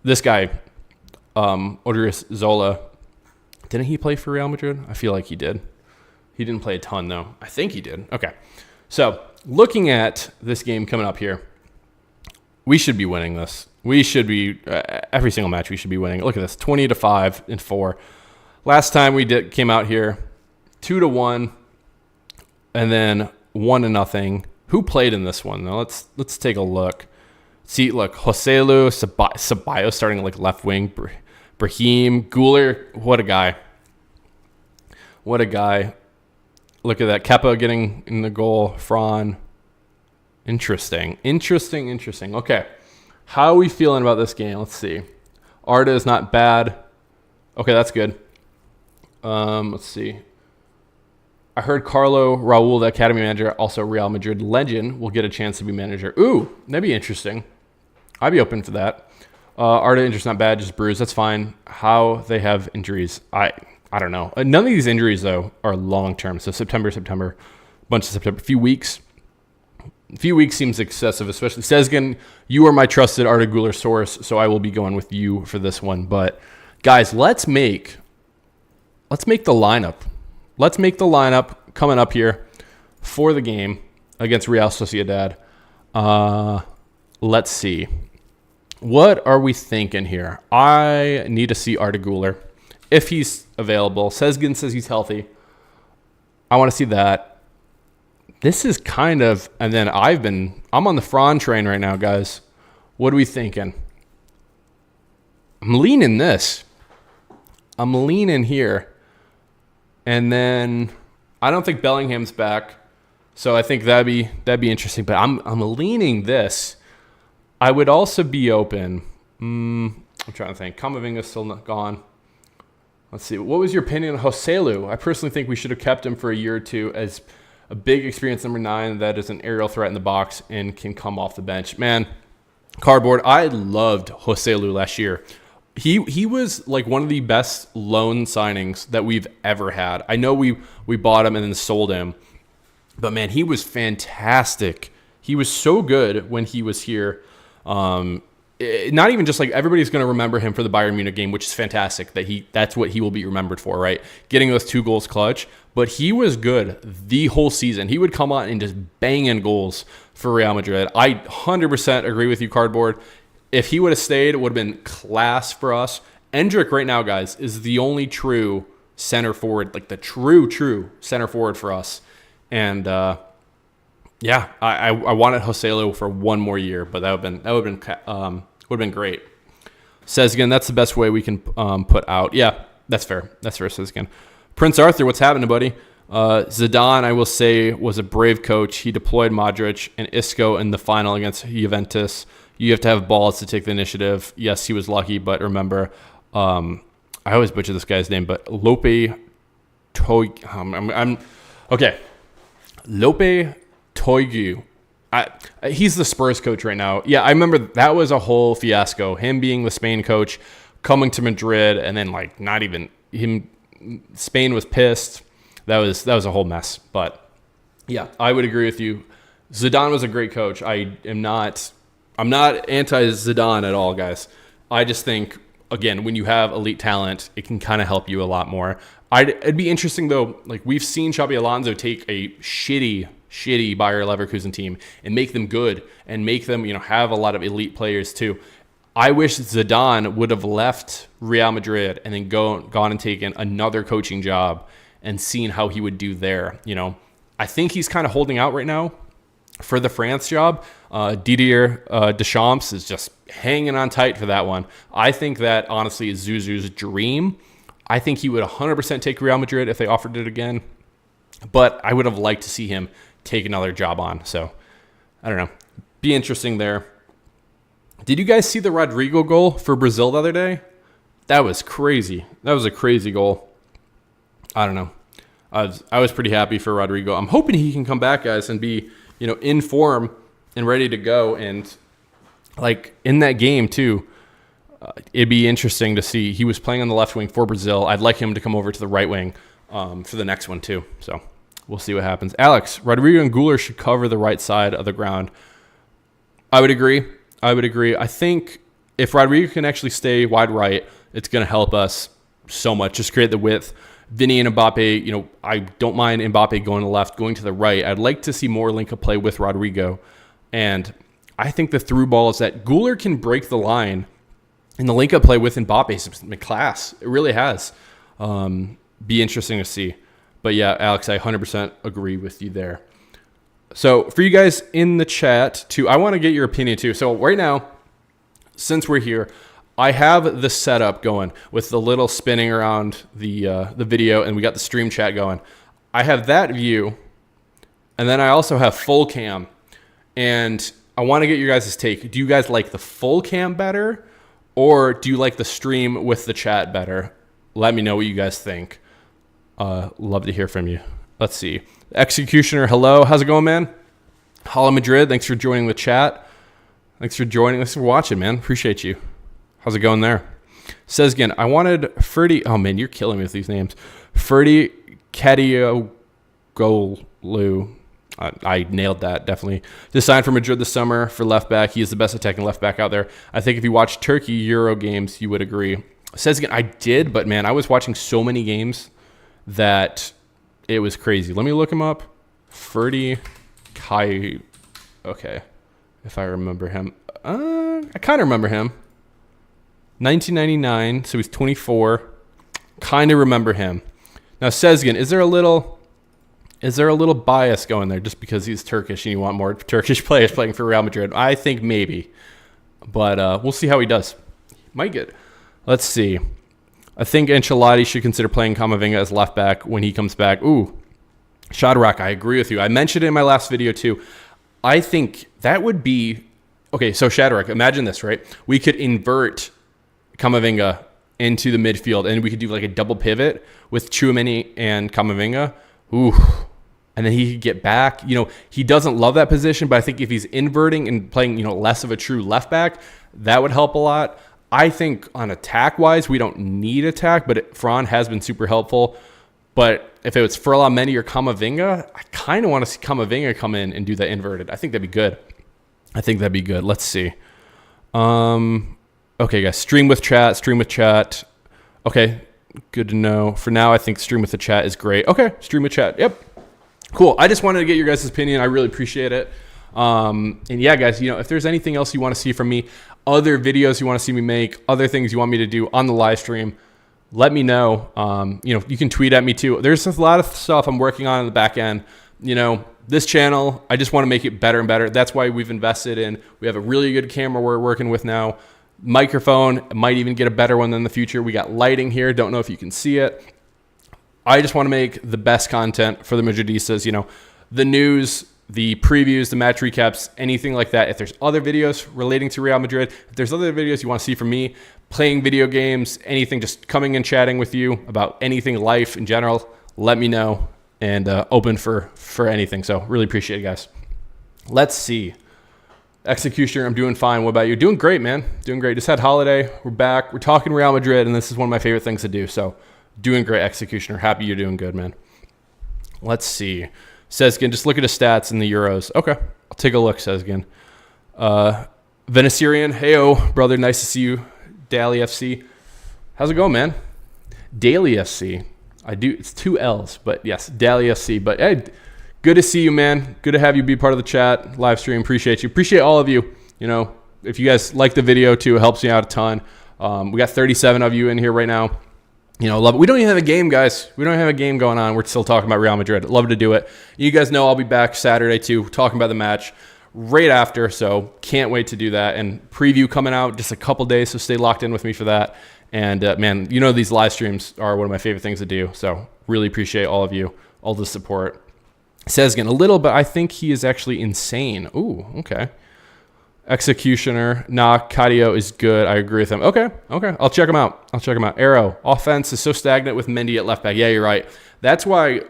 This guy, Odrius Zola, didn't he play for Real Madrid? I feel like he did. He didn't play a ton, though. I think he did. Okay. So, looking at this game coming up here, we should be winning this. We should be, every single match we should be winning. Look at this, 20-5 and 4. Last time we came out here, 2-1, and then 1-0. Who played in this one? Now, let's take a look. See, look, Joselu, Ceballos starting like left wing, Brahim, Güler, what a guy. Look at that. Kepa getting in the goal. Fran. Interesting. Okay. How are we feeling about this game? Let's see. Arda is not bad. Okay, that's good. Let's see. I heard Carlo Raul, the academy manager, also Real Madrid legend, will get a chance to be manager. Ooh, that'd be interesting. I'd be open for that. Arda injuries not bad, just bruised. That's fine. How they have injuries, I don't know. None of these injuries, though, are long-term. So September, bunch of September, a few weeks seems excessive, especially Sezgin. You are my trusted Arda Güler source, so I will be going with you for this one. But, guys, let's make the lineup. Let's make the lineup coming up here for the game against Real Sociedad. Let's see. What are we thinking here? I need to see Arda Güler if he's available. Sezgin says he's healthy. I want to see that. This is kind of, and then I'm on the Fran train right now, guys. What are we thinking? I'm leaning this. I'm leaning here. And then I don't think Bellingham's back. So I think that'd be interesting. But I'm leaning this. I would also be open. I'm trying to think. Camavinga's still not gone. Let's see. What was your opinion on Joselu? I personally think we should have kept him for a year or two as a big experience number 9 that is an aerial threat in the box and can come off the bench. Man, Cardboard, I loved Joselu last year. He was like one of the best loan signings that we've ever had. I know we bought him and then sold him. But, man, he was fantastic. He was so good when he was here. Not even just like everybody's going to remember him for the Bayern Munich game, which is fantastic. That's what he will be remembered for, right? Getting those 2 goals clutch. But he was good the whole season. He would come on and just bang in goals for Real Madrid. I 100% agree with you, Cardboard. If he would have stayed, it would have been class for us. Endrick right now, guys, is the only true center forward, like the true center forward for us. And yeah, I wanted Joselu for one more year, but that would have been great. Sezgin, that's the best way we can put out. Yeah, that's fair. That's fair, Sezgin. Prince Arthur, what's happening, buddy? Zidane, I will say, was a brave coach. He deployed Modric and Isco in the final against Juventus. You have to have balls to take the initiative. Yes, he was lucky, but remember, I always butcher this guy's name, but Lope okay. Lope Toigu. He's the Spurs coach right now. Yeah, I remember that was a whole fiasco. Him being the Spain coach, coming to Madrid, and then like not even him. Spain was pissed. That was a whole mess. But yeah, I would agree with you. Zidane was a great coach. I'm not anti-Zidane at all, guys. I just think, again, when you have elite talent, it can kind of help you a lot more. It'd be interesting, though, like we've seen Xabi Alonso take a shitty Bayer Leverkusen team and make them good and make them, have a lot of elite players too. I wish Zidane would have left Real Madrid and then gone and taken another coaching job and seen how he would do there. I think he's kind of holding out right now for the France job. Didier Deschamps is just hanging on tight for that one. I think that, honestly, is Zuzu's dream. I think he would 100% take Real Madrid if they offered it again. but I would have liked to see him take another job on. So I don't know. Be interesting there. Did you guys see the Rodrigo goal for Brazil the other day? That was crazy. That was a crazy goal. I don't know. I was pretty happy for Rodrigo. I'm hoping he can come back, guys, and be, in form and ready to go. And like in that game too, it'd be interesting to see. He was playing on the left wing for Brazil. I'd like him to come over to the right wing for the next one too. So we'll see what happens. Alex, Rodrigo and Guler should cover the right side of the ground. I would agree. I think if Rodrigo can actually stay wide right, it's going to help us so much. Just create the width. Vinny and Mbappe, I don't mind Mbappe going to the left, going to the right. I'd like to see more link-up play with Rodrigo. And I think the through ball is that Guler can break the line, and the link-up play with Mbappe has been class. It really has. Be interesting to see. But yeah, Alex, I 100% agree with you there. So for you guys in the chat too, I want to get your opinion too. So right now, since we're here, I have the setup going with the little spinning around the video, and we got the stream chat going. I have that view, and then I also have full cam. And I want to get your guys' take. Do you guys like the full cam better, or do you like the stream with the chat better? Let me know what you guys think. Love to hear from you. Let's see. Executioner, hello. How's it going, man? Holla Madrid, thanks for joining the chat. Thanks for joining. Thanks for watching, man. Appreciate you. How's it going there? Says again, I wanted Ferdy. Oh, man, you're killing me with these names. Ferdy Kadioglu. I nailed that, definitely. To sign for Madrid this summer for left back. He is the best attacking left back out there. I think if you watch Turkey Euro games, you would agree. Says again, I did, but, man, I was watching so many games that it was crazy. Let me look him up. Ferdy Kai. Okay, if I remember him. I kind of remember him. 1999, so he's 24. Kind of remember him. Now, Sezgin, is there a little bias going there just because he's Turkish and you want more Turkish players playing for Real Madrid? I think maybe, but we'll see how he does. Might get. Let's see. I think Ancelotti should consider playing Camavinga as left back when he comes back. Ooh, Shadrach, I agree with you. I mentioned it in my last video too. I think that would be okay. So Shadrach, imagine this, right? We could invert Camavinga into the midfield, and we could do like a double pivot with Tchouaméni and Camavinga. Ooh. And then he could get back. He doesn't love that position, but I think if he's inverting and playing, less of a true left back, that would help a lot. I think on attack-wise, we don't need attack, but Fran has been super helpful. But if it was Ferland Mendy or Camavinga, I kind of want to see Camavinga come in and do that inverted. I think that'd be good. Let's see. Okay, guys, stream with chat. Okay, good to know. For now, I think stream with the chat is great. Okay, stream with chat. Yep. Cool. I just wanted to get your guys' opinion. I really appreciate it. And yeah, guys, if there's anything else you want to see from me, other videos you want to see me make, other things you want me to do on the live stream, let me know. You can tweet at me too. There's a lot of stuff I'm working on in the back end. This channel, I just want to make it better and better. That's why we've invested in. We have a really good camera we're working with now. Microphone, might even get a better one in the future. We got lighting here. Don't know if you can see it. I just want to make the best content for the Madridistas. The news, the previews, the match recaps, anything like that. If there's other videos relating to Real Madrid, if there's other videos you want to see from me, playing video games, anything, just coming and chatting with you about anything, life in general, let me know, and open for anything. So really appreciate it, guys. Let's see. Executioner, I'm doing fine. What about you? Doing great, man. Doing great. Just had holiday. We're back. We're talking Real Madrid, and this is one of my favorite things to do. So doing great, Executioner. Happy you're doing good, man. Let's see. Sezgin, just look at his stats in the Euros. Okay. I'll take a look, Sezgin. Venezuela, hey-o, brother. Nice to see you. Daly FC. How's it going, man? Daly FC. It's 2 L's, but yes, Daly FC. But hey, good to see you, man. Good to have you be part of the chat, live stream. Appreciate you. Appreciate all of you. If you guys like the video too, it helps me out a ton. We got 37 of you in here right now. Love it. We don't even have a game, guys. We don't have a game going on. We're still talking about Real Madrid. Love to do it. You guys know I'll be back Saturday too, talking about the match right after. So can't wait to do that. And preview coming out just a couple days. So stay locked in with me for that. And man, these live streams are one of my favorite things to do. So really appreciate all of you all the support. Sezgin, a little, but I think he is actually insane. Ooh, okay. Executioner, Cadio is good. I agree with him. Okay. I'll check him out. Arrow, offense is so stagnant with Mendy at left back. Yeah, you're right. That's why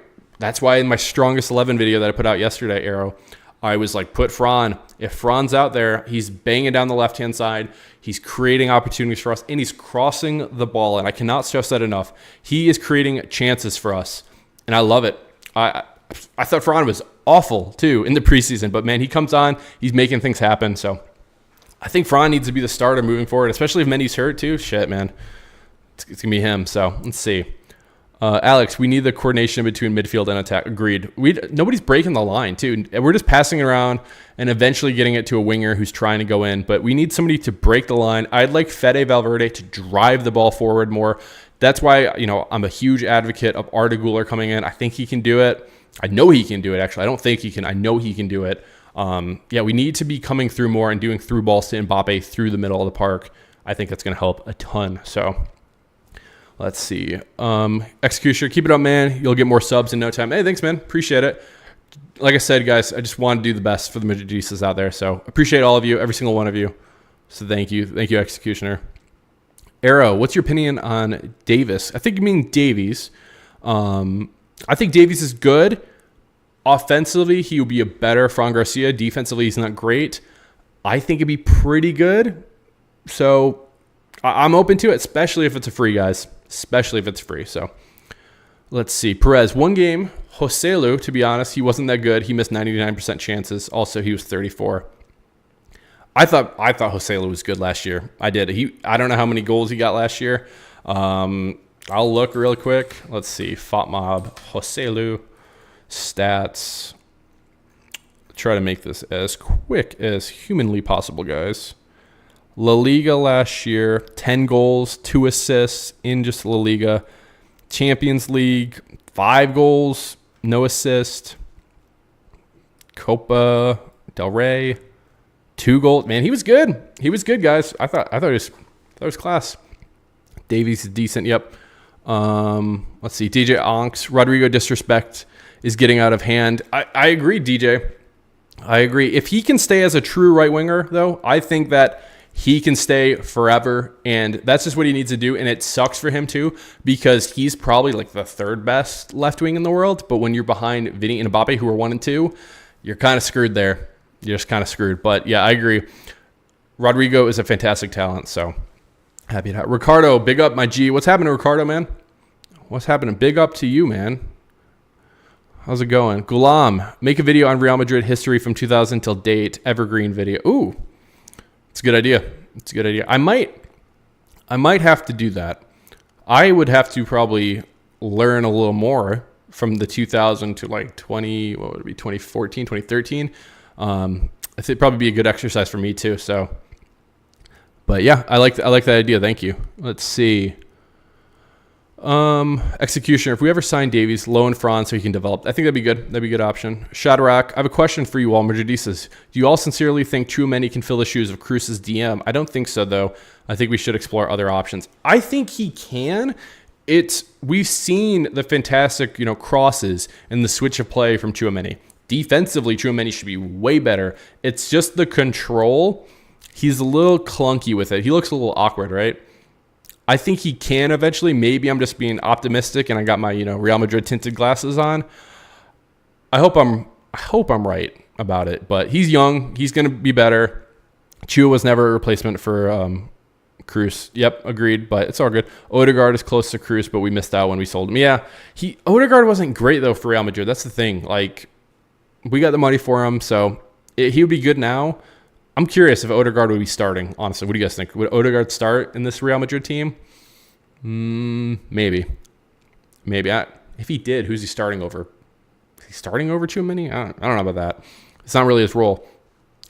in my strongest 11 video that I put out yesterday, Arrow, I was like, put Fran. If Fran's out there, he's banging down the left-hand side. He's creating opportunities for us, and he's crossing the ball. And I cannot stress that enough. He is creating chances for us, and I love it. I thought Fran was awful, too, in the preseason. But, man, he comes on. He's making things happen. So I think Fran needs to be the starter moving forward, especially if Mendy's hurt, too. Shit, man. It's going to be him. So let's see. Alex, we need the coordination between midfield and attack. Agreed. Nobody's breaking the line, too. We're just passing it around and eventually getting it to a winger who's trying to go in. But we need somebody to break the line. I'd like Fede Valverde to drive the ball forward more. That's why, I'm a huge advocate of Arda Güler coming in. I think he can do it. I know he can do it, actually. I don't think he can. I know he can do it. We need to be coming through more and doing through balls to Mbappe through the middle of the park. I think that's going to help a ton. So let's see. Executioner, keep it up, man. You'll get more subs in no time. Hey, thanks, man. Appreciate it. Like I said, guys, I just want to do the best for the Madridistas out there. So appreciate all of you, every single one of you. So thank you. Thank you, Executioner. Arrow, what's your opinion on Davis? I think you mean Davies. I think Davies is good. Offensively, he will be a better Fran Garcia. Defensively, he's not great. I think it'd be pretty good. So I'm open to it, especially if it's a free, guys. Especially if it's free. So let's see. Perez, one game. Joselu, to be honest, he wasn't that good. He missed 99% chances. Also, he was 34. I thought Joselu was good last year. I did. I don't know how many goals he got last year. I'll look real quick. Let's see. FOTMob, Joselu, stats. Try to make this as quick as humanly possible, guys. La Liga last year, 10 goals, 2 assists in just La Liga. Champions League, 5 goals, no assist. Copa del Rey, 2 goals. Man, he was good. He was good, guys. I thought it was class. Davies is decent. Yep. Let's see. DJ Onks, Rodrigo disrespect is getting out of hand. I agree, DJ. I agree. If he can stay as a true right winger, though, I think that he can stay forever, and that's just what he needs to do. And it sucks for him too, because he's probably like the 3rd best left wing in the world. But when you're behind Vinny and Mbappe, who are 1 and 2, you're kind of screwed there. You're just kind of screwed. But yeah, I agree. Rodrigo is a fantastic talent. So happy to have Ricardo. Big up, my G. What's happening, Ricardo, man? What's happening? Big up to you, man. How's it going? Gulam, make a video on Real Madrid history from 2000 till date. Evergreen video. Ooh. It's a good idea. It's a good idea. I might have to do that. I would have to probably learn a little more from the 2000 to like 2014, 2013. I think it'd probably be a good exercise for me too. So, but yeah, I like that idea. Thank you. Let's see. Executioner, if we ever sign Davies, loan Fran so he can develop, I think that'd be good. That'd be a good option. Shadrach, I have a question for you all, Madridistas. Do you all sincerely think Tchouaméni can fill the shoes of Cruz's DM? I don't think so, though. I think we should explore other options. I think he can. We've seen the fantastic, crosses and the switch of play from Tchouaméni. Defensively, Tchouaméni should be way better. It's just the control. He's a little clunky with it. He looks a little awkward, right? I think he can eventually. Maybe I'm just being optimistic and I got my, Real Madrid tinted glasses on. I hope I'm right about it, but he's young. He's going to be better. Chua was never a replacement for Cruz. Yep, agreed, but it's all good. Odegaard is close to Cruz, but we missed out when we sold him. Yeah, Odegaard wasn't great though for Real Madrid. That's the thing. Like, we got the money for him, so he would be good now. I'm curious if Odegaard would be starting, honestly. What do you guys think? Would Odegaard start in this Real Madrid team? Maybe. If he did, who's he starting over? Is he starting over Tchouaméni? I don't know about that. It's not really his role.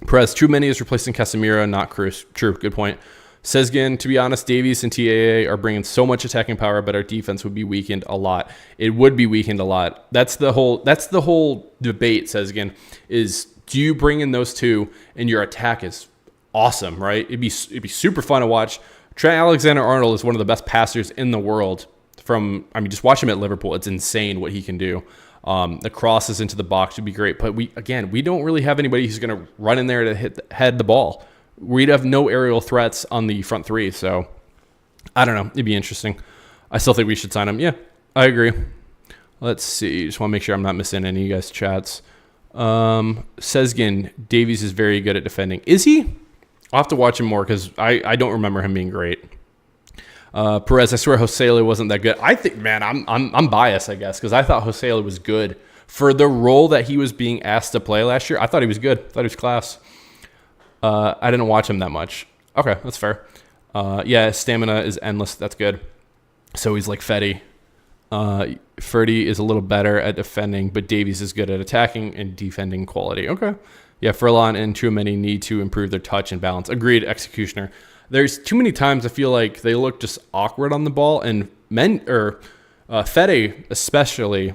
Perez, Tchouaméni is replacing Casemiro, not Cruz. True, good point. Sezgin, to be honest, Davies and TAA are bringing so much attacking power, but our defense would be weakened a lot. It would be weakened a lot. That's the whole debate, Sezgin, is do you bring in those two and your attack is awesome, right? It'd be super fun to watch. Trent Alexander-Arnold is one of the best passers in the world. Just watch him at Liverpool. It's insane what he can do. The crosses into the box would be great. But we don't really have anybody who's going to run in there to head the ball. We'd have no aerial threats on the front three. So I don't know. It'd be interesting. I still think we should sign him. Yeah, I agree. Let's see. Just want to make sure I'm not missing any of you guys' chats. Sezgin, Davies is very good at defending. Is he? I'll have to watch him more because I don't remember him being great. Perez, I swear Josele wasn't that good. I think, man, I'm biased, I guess, because I thought Josele was good. For the role that he was being asked to play last year, I thought he was good. I thought he was class. I didn't watch him that much. Okay, that's fair. Yeah, stamina is endless. That's good. So he's like Fetty. Ferdy is a little better at defending, but Davies is good at attacking and defending quality. Okay. Yeah, Furlan and Tchouaméni need to improve their touch and balance. Agreed, Executioner. There's too many times I feel like they look just awkward on the ball, and Fede especially,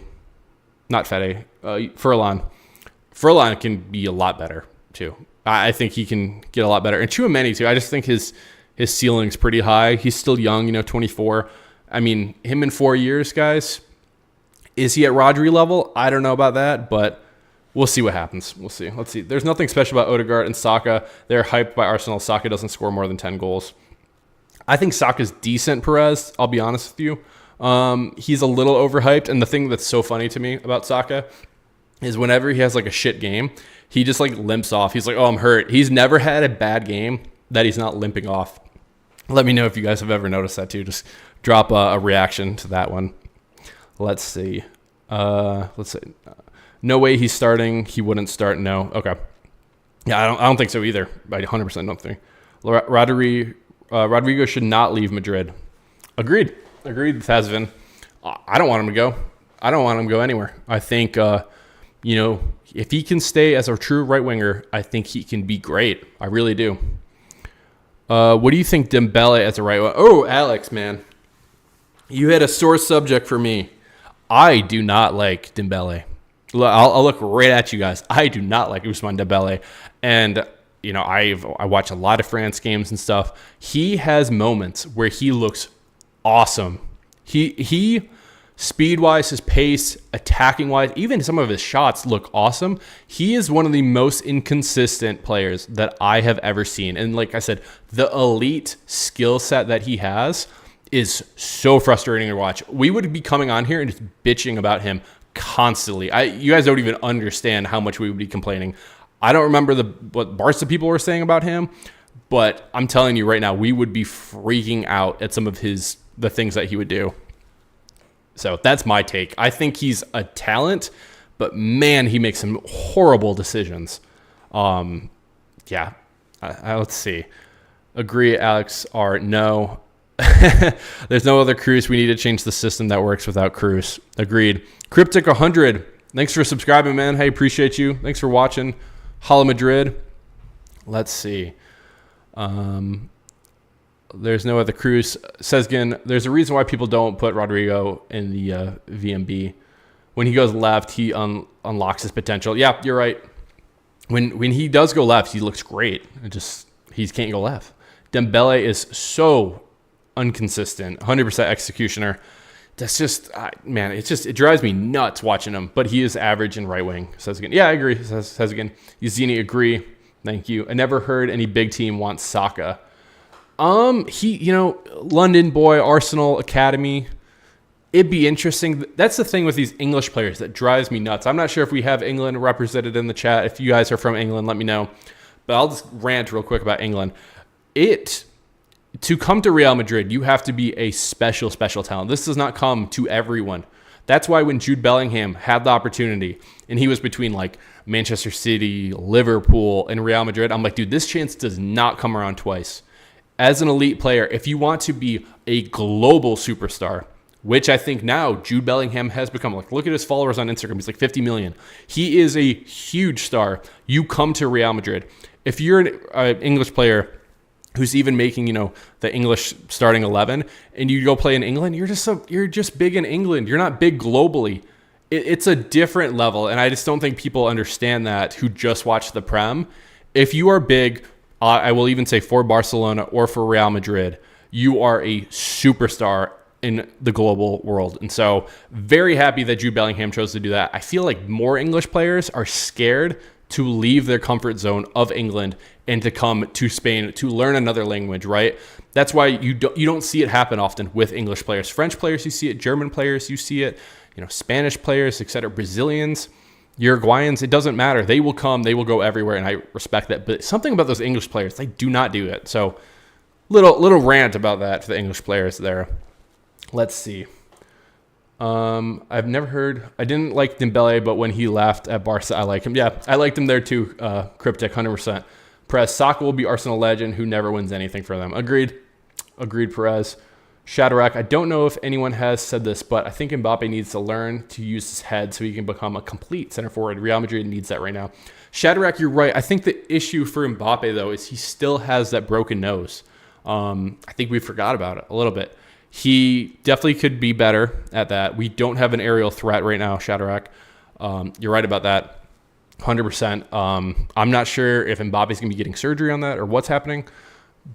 not Fede, Furlan. Furlan can be a lot better too. I think he can get a lot better, and Tchouaméni too. I just think his ceiling's pretty high. He's still young, 24. I mean, him in 4 years, guys. Is he at Rodri level? I don't know about that, but we'll see what happens. We'll see. Let's see. There's nothing special about Odegaard and Saka. They're hyped by Arsenal. Saka doesn't score more than 10 goals. I think Saka's decent, Perez. I'll be honest with you. He's a little overhyped, and the thing that's so funny to me about Saka is whenever he has like a shit game, he just like limps off. He's like, oh, I'm hurt. He's never had a bad game that he's not limping off. Let me know if you guys have ever noticed that too. Just drop a reaction to that one. Let's see. No way he's starting. He wouldn't start. No. Okay. Yeah, I don't think so either. I 100% don't think. Rodrigo should not leave Madrid. Agreed with Hasvin. I don't want him to go. I don't want him to go anywhere. I think, if he can stay as a true right winger, I think he can be great. I really do. What do you think Dembele as a right winger? Oh, Alex, man. You had a sore subject for me. I do not like Dembele. I'll look right at you guys. I do not like Ousmane Dembele. And, I watch a lot of France games and stuff. He has moments where he looks awesome. He speed-wise, his pace, attacking-wise, even some of his shots look awesome. He is one of the most inconsistent players that I have ever seen. And like I said, the elite skill set that he has is so frustrating to watch. We would be coming on here and just bitching about him constantly. You guys don't even understand how much we would be complaining. I don't remember what Barca people were saying about him, but I'm telling you right now, we would be freaking out at some of the things that he would do. So that's my take. I think he's a talent, but man, he makes some horrible decisions. Let's see. Agree, Alex, or no. There's no other Cruz. We need to change the system that works without Cruz. Agreed. Cryptic 100. Thanks for subscribing, man. Hey, appreciate you. Thanks for watching. Hala Madrid. Let's see. There's no other Cruz. Sezgin, there's a reason why people don't put Rodrigo in the VMB. When he goes left, he unlocks his potential. Yeah, you're right. When he does go left, he looks great. He can't go left. Dembele is so inconsistent, 100% executioner. That's just, it drives me nuts watching him. But he is average in right wing. Says again, yeah, I agree. Says again, Yazini, agree. Thank you. I never heard any big team want Saka. London boy, Arsenal Academy. It'd be interesting. That's the thing with these English players that drives me nuts. I'm not sure if we have England represented in the chat. If you guys are from England, let me know. But I'll just rant real quick about England. To come to Real Madrid, you have to be a special talent. This does not come to everyone. That's why when Jude Bellingham had the opportunity and he was between like Manchester City, Liverpool, and Real Madrid, I'm like, dude, this chance does not come around twice. As an elite player, if you want to be a global superstar, which I think now Jude Bellingham has become, like, look at his followers on Instagram. He's like 50 million. He is a huge star. You come to Real Madrid. If you're an English player who's even making, the English starting 11, and you go play in England, you're just big in England. You're not big globally. It's a different level, and I just don't think people understand that who just watch the Prem. If you are big, I will even say for Barcelona or for Real Madrid, you are a superstar in the global world. And so very happy that Jude Bellingham chose to do that. I feel like more English players are scared to leave their comfort zone of England and to come to Spain to learn another language, right? That's why you don't see it happen often with English players. French players, you see it. German players, you see it. Spanish players, etc. Brazilians, Uruguayans, it doesn't matter. They will come, they will go everywhere, and I respect that. But something about those English players, they do not do it. So little rant about that for the English players there. Let's see. I've never heard. I didn't like Dembele, but when he left at Barca, I like him. Yeah, I liked him there too. Cryptic, 100%. Perez, Saka will be Arsenal legend who never wins anything for them. Agreed, Perez. Shadrack, I don't know if anyone has said this, but I think Mbappe needs to learn to use his head so he can become a complete center forward. Real Madrid needs that right now. Shadrack, you're right. I think the issue for Mbappe, though, is he still has that broken nose. I think we forgot about it a little bit. He definitely could be better at that. We don't have an aerial threat right now, Shadrack. You're right about that, 100%. I'm not sure if Mbappe's going to be getting surgery on that or what's happening.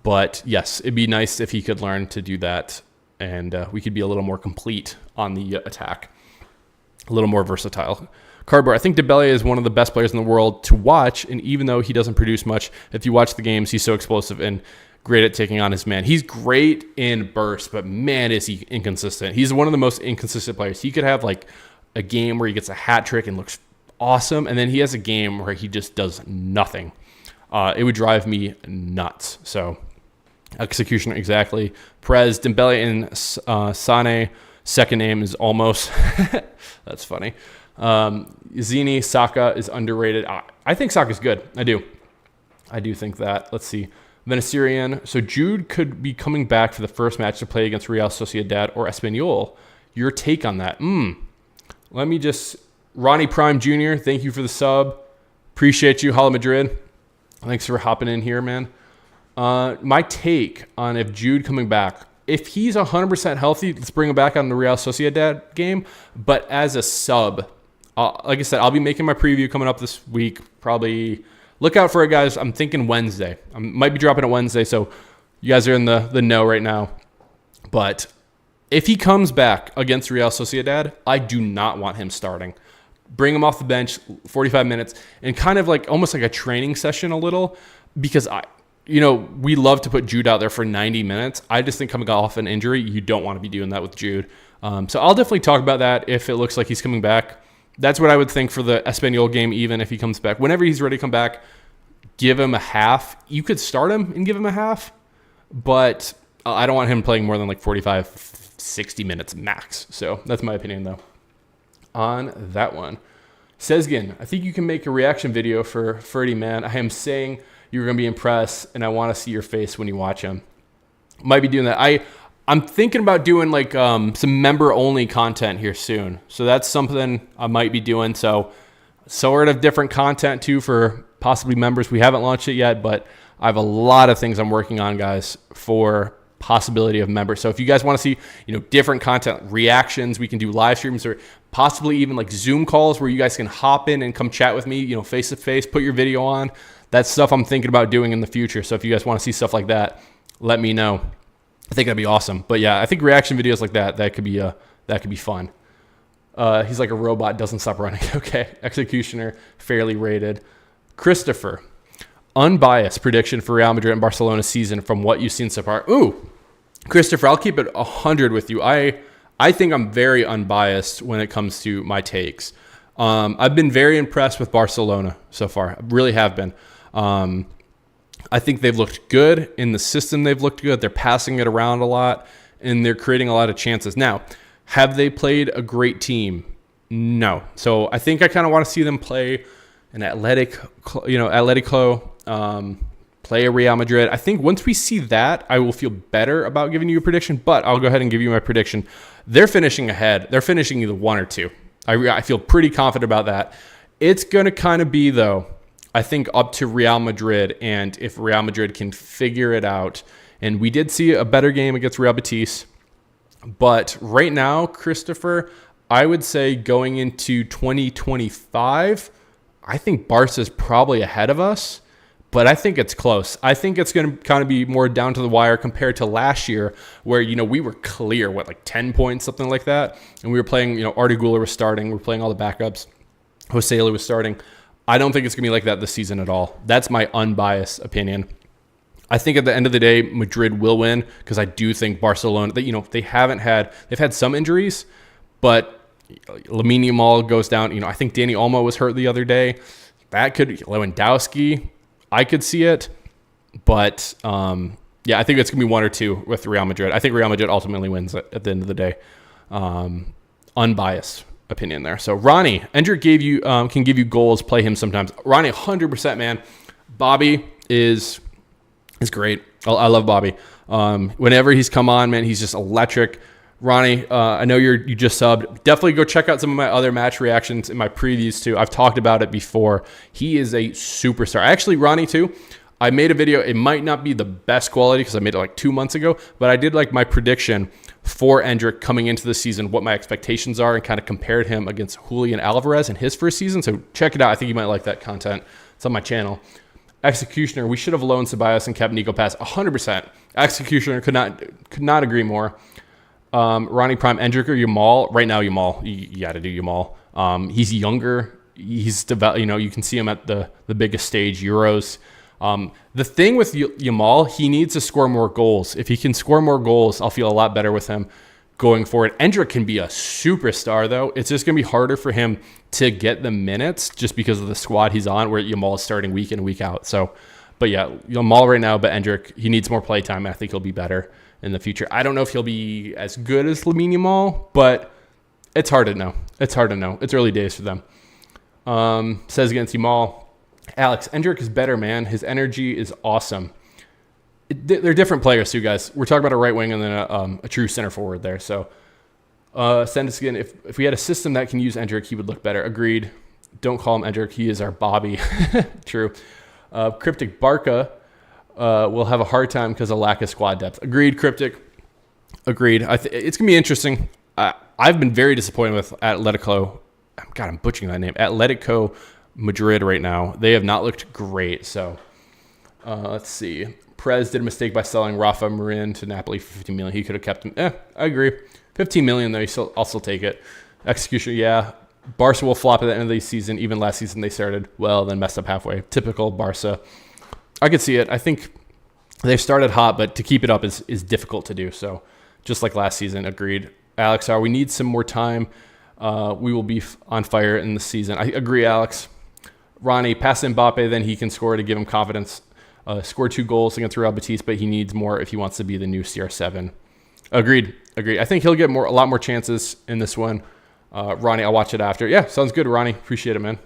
But yes, it'd be nice if he could learn to do that, and we could be a little more complete on the attack, a little more versatile. Cardboard, I think Dembele is one of the best players in the world to watch, and even though he doesn't produce much, if you watch the games, he's so explosive and great at taking on his man. He's great in bursts, but man, is he inconsistent. He's one of the most inconsistent players. He could have like a game where he gets a hat trick and looks awesome, and then he has a game where he just does nothing. It would drive me nuts. So, execution exactly. Perez, Dembele, and Sane. Second name is almost. That's funny. Zini, Saka is underrated. I think Saka's good. I do think that. Let's see. Venezuelan. So Jude could be coming back for the first match to play against Real Sociedad or Espanyol. Your take on that? Let me just. Ronnie Prime Jr., thank you for the sub. Appreciate you. Hala Madrid. Thanks for hopping in here, man. My take on if Jude coming back, if he's 100% healthy, let's bring him back on the Real Sociedad game. But as a sub, like I said, I'll be making my preview coming up this week. Probably look out for it, guys. I'm thinking Wednesday. I might be dropping it Wednesday, so you guys are in the know right now. But if he comes back against Real Sociedad, I do not want him starting. Bring him off the bench, 45 minutes, and kind of like almost like a training session a little, because we love to put Jude out there for 90 minutes. I just think coming off an injury, you don't want to be doing that with Jude. So I'll definitely talk about that if it looks like he's coming back. That's what I would think for the Espanyol game, even if he comes back. Whenever he's ready to come back, give him a half. You could start him and give him a half, but I don't want him playing more than like 45, 60 minutes max. So that's my opinion, though. On that one. Sezgin, I think you can make a reaction video for Ferdy, man. I am saying you're going to be impressed, and I want to see your face when you watch him. Might be doing that. I'm thinking about doing like some member-only content here soon. So that's something I might be doing. So sort of different content too for possibly members. We haven't launched it yet, but I have a lot of things I'm working on, guys, for possibility of members. So if you guys want to see, different content, reactions, we can do live streams or possibly even like Zoom calls where you guys can hop in and come chat with me, face to face, put your video on. That's stuff I'm thinking about doing in the future. So if you guys want to see stuff like that, let me know. I think that'd be awesome. But yeah, I think reaction videos like that could be fun. He's like a robot, doesn't stop running. Okay. Executioner, fairly rated. Christopher, unbiased prediction for Real Madrid and Barcelona season from what you've seen so far. Ooh, Christopher, I'll keep it 100 with you. I think I'm very unbiased when it comes to my takes. I've been very impressed with Barcelona so far. I really have been. I think they've looked good in the system. They've looked good. They're passing it around a lot, and they're creating a lot of chances. Now, have they played a great team? No. So I think I kind of want to see them play an Atletico, play a Real Madrid. I think once we see that, I will feel better about giving you a prediction, but I'll go ahead and give you my prediction. They're finishing ahead. They're finishing either 1 or 2. I feel pretty confident about that. It's going to kind of be, though, I think up to Real Madrid, and if Real Madrid can figure it out. And we did see a better game against Real Betis. But right now, Christopher, I would say going into 2025, I think Barca's probably ahead of us. but I think it's close. I think it's going to kind of be more down to the wire compared to last year where, we were clear, like 10 points, something like that. And we were playing, Artie Guler was starting. We were playing all the backups. Joselu was starting. I don't think it's going to be like that this season at all. That's my unbiased opinion. I think at the end of the day, Madrid will win because I do think Barcelona, they've had some injuries, but Lamine Yamal goes down. I think Dani Olmo was hurt the other day. That could, Lewandowski, I could see it. But, I think it's going to be 1 or 2 with Real Madrid. I think Real Madrid ultimately wins at the end of the day. Unbiased opinion there. So, Ronnie, Endrick can give you goals, play him sometimes. Ronnie, 100%, man. Bobby is great. I love Bobby. Whenever he's come on, man, he's just electric. Ronnie, I know you just subbed. Definitely go check out some of my other match reactions in my previews too. I've talked about it before. He is a superstar. Actually, Ronnie too, I made a video. It might not be the best quality because I made it like 2 months ago, but I did like my prediction for Endrick coming into the season, what my expectations are, and kind of compared him against Julian Alvarez in his first season. So check it out. I think you might like that content. It's on my channel. Executioner, we should have loaned Ceballos and kept Nico Pass 100%. Executioner could not agree more. Ronnie Prime, Endrick or Yamal? Right now, Yamal. You got to do Yamal. He's younger. He's developed. You can see him at the biggest stage, Euros. The thing with Yamal, he needs to score more goals. If he can score more goals, I'll feel a lot better with him going forward. Endrick can be a superstar, though. It's just going to be harder for him to get the minutes just because of the squad he's on, where Yamal is starting week in and week out. So, but yeah, Yamal right now, but Endrick, he needs more play time. I think he'll be better in the future. I don't know if he'll be as good as Lamine Yamal, but it's hard to know. It's early days for them. Says against Yamal, Alex, Endrick is better, man. His energy is awesome. They're different players too, guys. We're talking about a right wing and then a true center forward there. So send us again. If we had a system that can use Endrick, he would look better. Agreed. Don't call him Endrick. He is our Bobby. True. Cryptic Barca will have a hard time because of lack of squad depth. Agreed, Cryptic. Agreed. It's going to be interesting. I've been very disappointed with Atletico. God, I'm butchering that name. Atletico Madrid right now. They have not looked great. So let's see. Perez did a mistake by selling Rafa Marin to Napoli for $15 million. He could have kept him. I agree. $15 million though. I'll still take it. Execution, yeah. Barca will flop at the end of the season. Even last season they started well, then messed up halfway. Typical Barca. I could see it. I think they've started hot, but to keep it up is difficult to do. So just like last season, agreed. Alex, we need some more time. We will be on fire in the season. I agree, Alex. Ronnie, pass Mbappe, then he can score to give him confidence. Scored 2 goals against Real Betis, but he needs more if he wants to be the new CR7. Agreed. I think he'll get a lot more chances in this one. Ronnie, I'll watch it after. Yeah, sounds good, Ronnie. Appreciate it, man.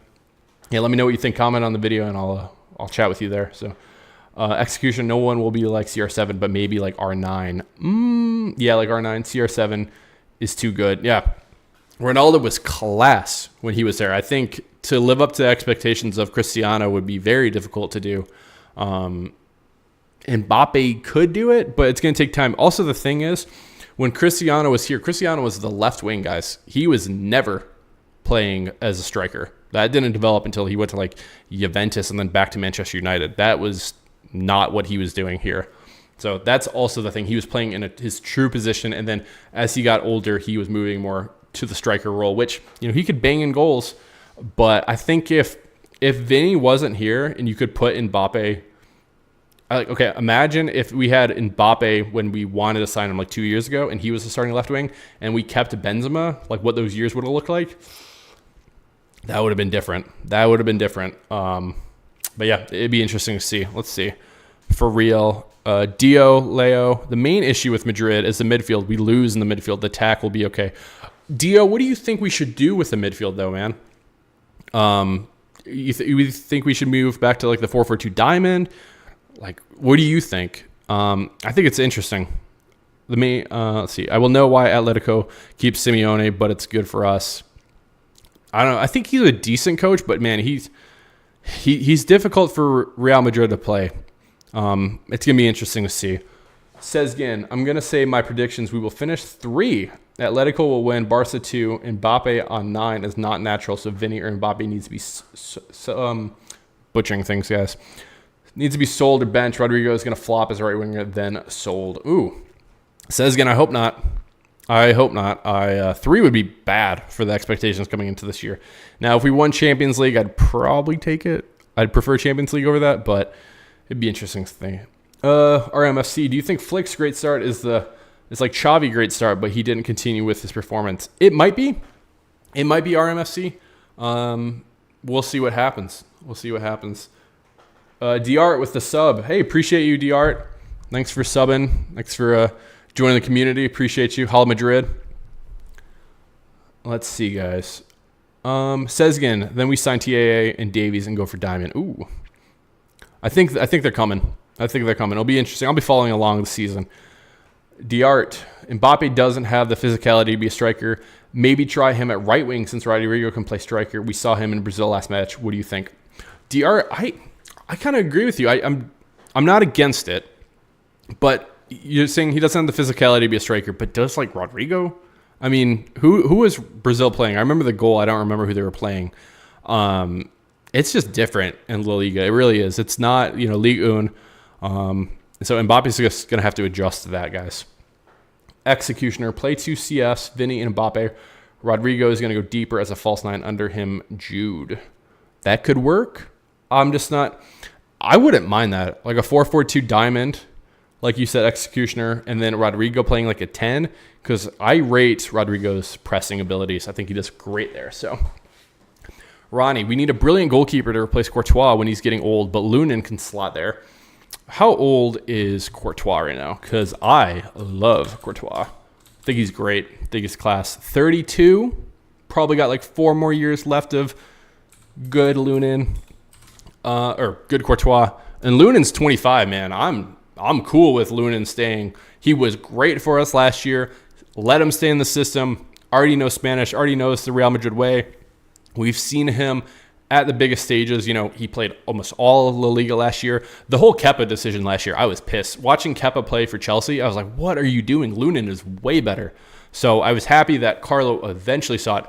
Yeah, let me know what you think. Comment on the video, and I'll chat with you there. So, execution, no one will be like CR7, but maybe like R9. Yeah, like R9. CR7 is too good. Yeah, Ronaldo was class when he was there. I think to live up to the expectations of Cristiano would be very difficult to do. Mbappe could do it, but it's going to take time. Also, the thing is, when Cristiano was here, Cristiano was the left wing, guys. He was never playing as a striker. That didn't develop until he went to like Juventus and then back to Manchester United. That was not what he was doing here. So that's also the thing. He was playing in his true position, and then as he got older, he was moving more to the striker role, which he could bang in goals. But I think if Vinny wasn't here and you could put Mbappe, okay, imagine if we had Mbappe when we wanted to sign him like 2 years ago and he was the starting left wing and we kept Benzema, like what those years would have looked like. That would have been different. But yeah, it'd be interesting to see. Let's see. For real, Dio, Leo, the main issue with Madrid is the midfield. We lose in the midfield. The attack will be okay. Dio, what do you think we should do with the midfield though, man? You think we should move back to like the 4-4-2 diamond? Like, what do you think? I think it's interesting. Let's see. I will know why Atletico keeps Simeone, but it's good for us. I don't know. I think he's a decent coach, but man, he's difficult for Real Madrid to play. It's gonna be interesting to see. Says again, I'm gonna say my predictions. We will finish 3. Atletico will win. Barca 2. Mbappe on 9 is not natural, so Vinny or Mbappe needs to be butchering things, guys. Needs to be sold or bench. Rodrigo is going to flop as a right winger, then sold. Ooh. Says again, I hope not. I hope not. 3 would be bad for the expectations coming into this year. Now, if we won Champions League, I'd probably take it. I'd prefer Champions League over that, but it'd be interesting to think. RMFC, do you think Flick's great start is like Xavi great start, but he didn't continue with his performance? It might be. It might be RMFC. We'll see what happens. D'Art with the sub. Hey, appreciate you, D'Art. Thanks for subbing. Thanks for joining the community. Appreciate you. Hala Madrid. Let's see, guys. Says again, then we sign TAA and Davies and go for Diamond. Ooh. I think they're coming. It'll be interesting. I'll be following along the season. D'Art. Mbappe doesn't have the physicality to be a striker. Maybe try him at right wing since Rodrigo can play striker. We saw him in Brazil last match. What do you think? D'Art, I kind of agree with you. I'm not against it, but you're saying he doesn't have the physicality to be a striker, but does like Rodrigo? I mean, who was Brazil playing? I remember the goal. I don't remember who they were playing. It's just different in La Liga. It really is. It's not, Ligue 1. So Mbappe's just going to have to adjust to that, guys. Executioner, play 2 CS, Vinny and Mbappe. Rodrigo is going to go deeper as a false 9 under him, Jude. That could work. I'm just not... I wouldn't mind that. Like a 4-4-2 diamond, like you said, Executioner, and then Rodrigo playing like a 10, because I rate Rodrigo's pressing abilities. I think he does great there. So, Ronnie, we need a brilliant goalkeeper to replace Courtois when he's getting old, but Lunin can slot there. How old is Courtois right now? Because I love Courtois. I think he's great. I think he's class. 32. Probably got like 4 more years left of good Lunin. Or good Courtois. And Lunin's 25, man. I'm cool with Lunin staying. He was great for us last year. Let him stay in the system. Already knows Spanish. Already knows the Real Madrid way. We've seen him at the biggest stages. He played almost all of La Liga last year. The whole Kepa decision last year, I was pissed. Watching Kepa play for Chelsea, I was like, what are you doing? Lunin is way better. So I was happy that Carlo eventually saw it.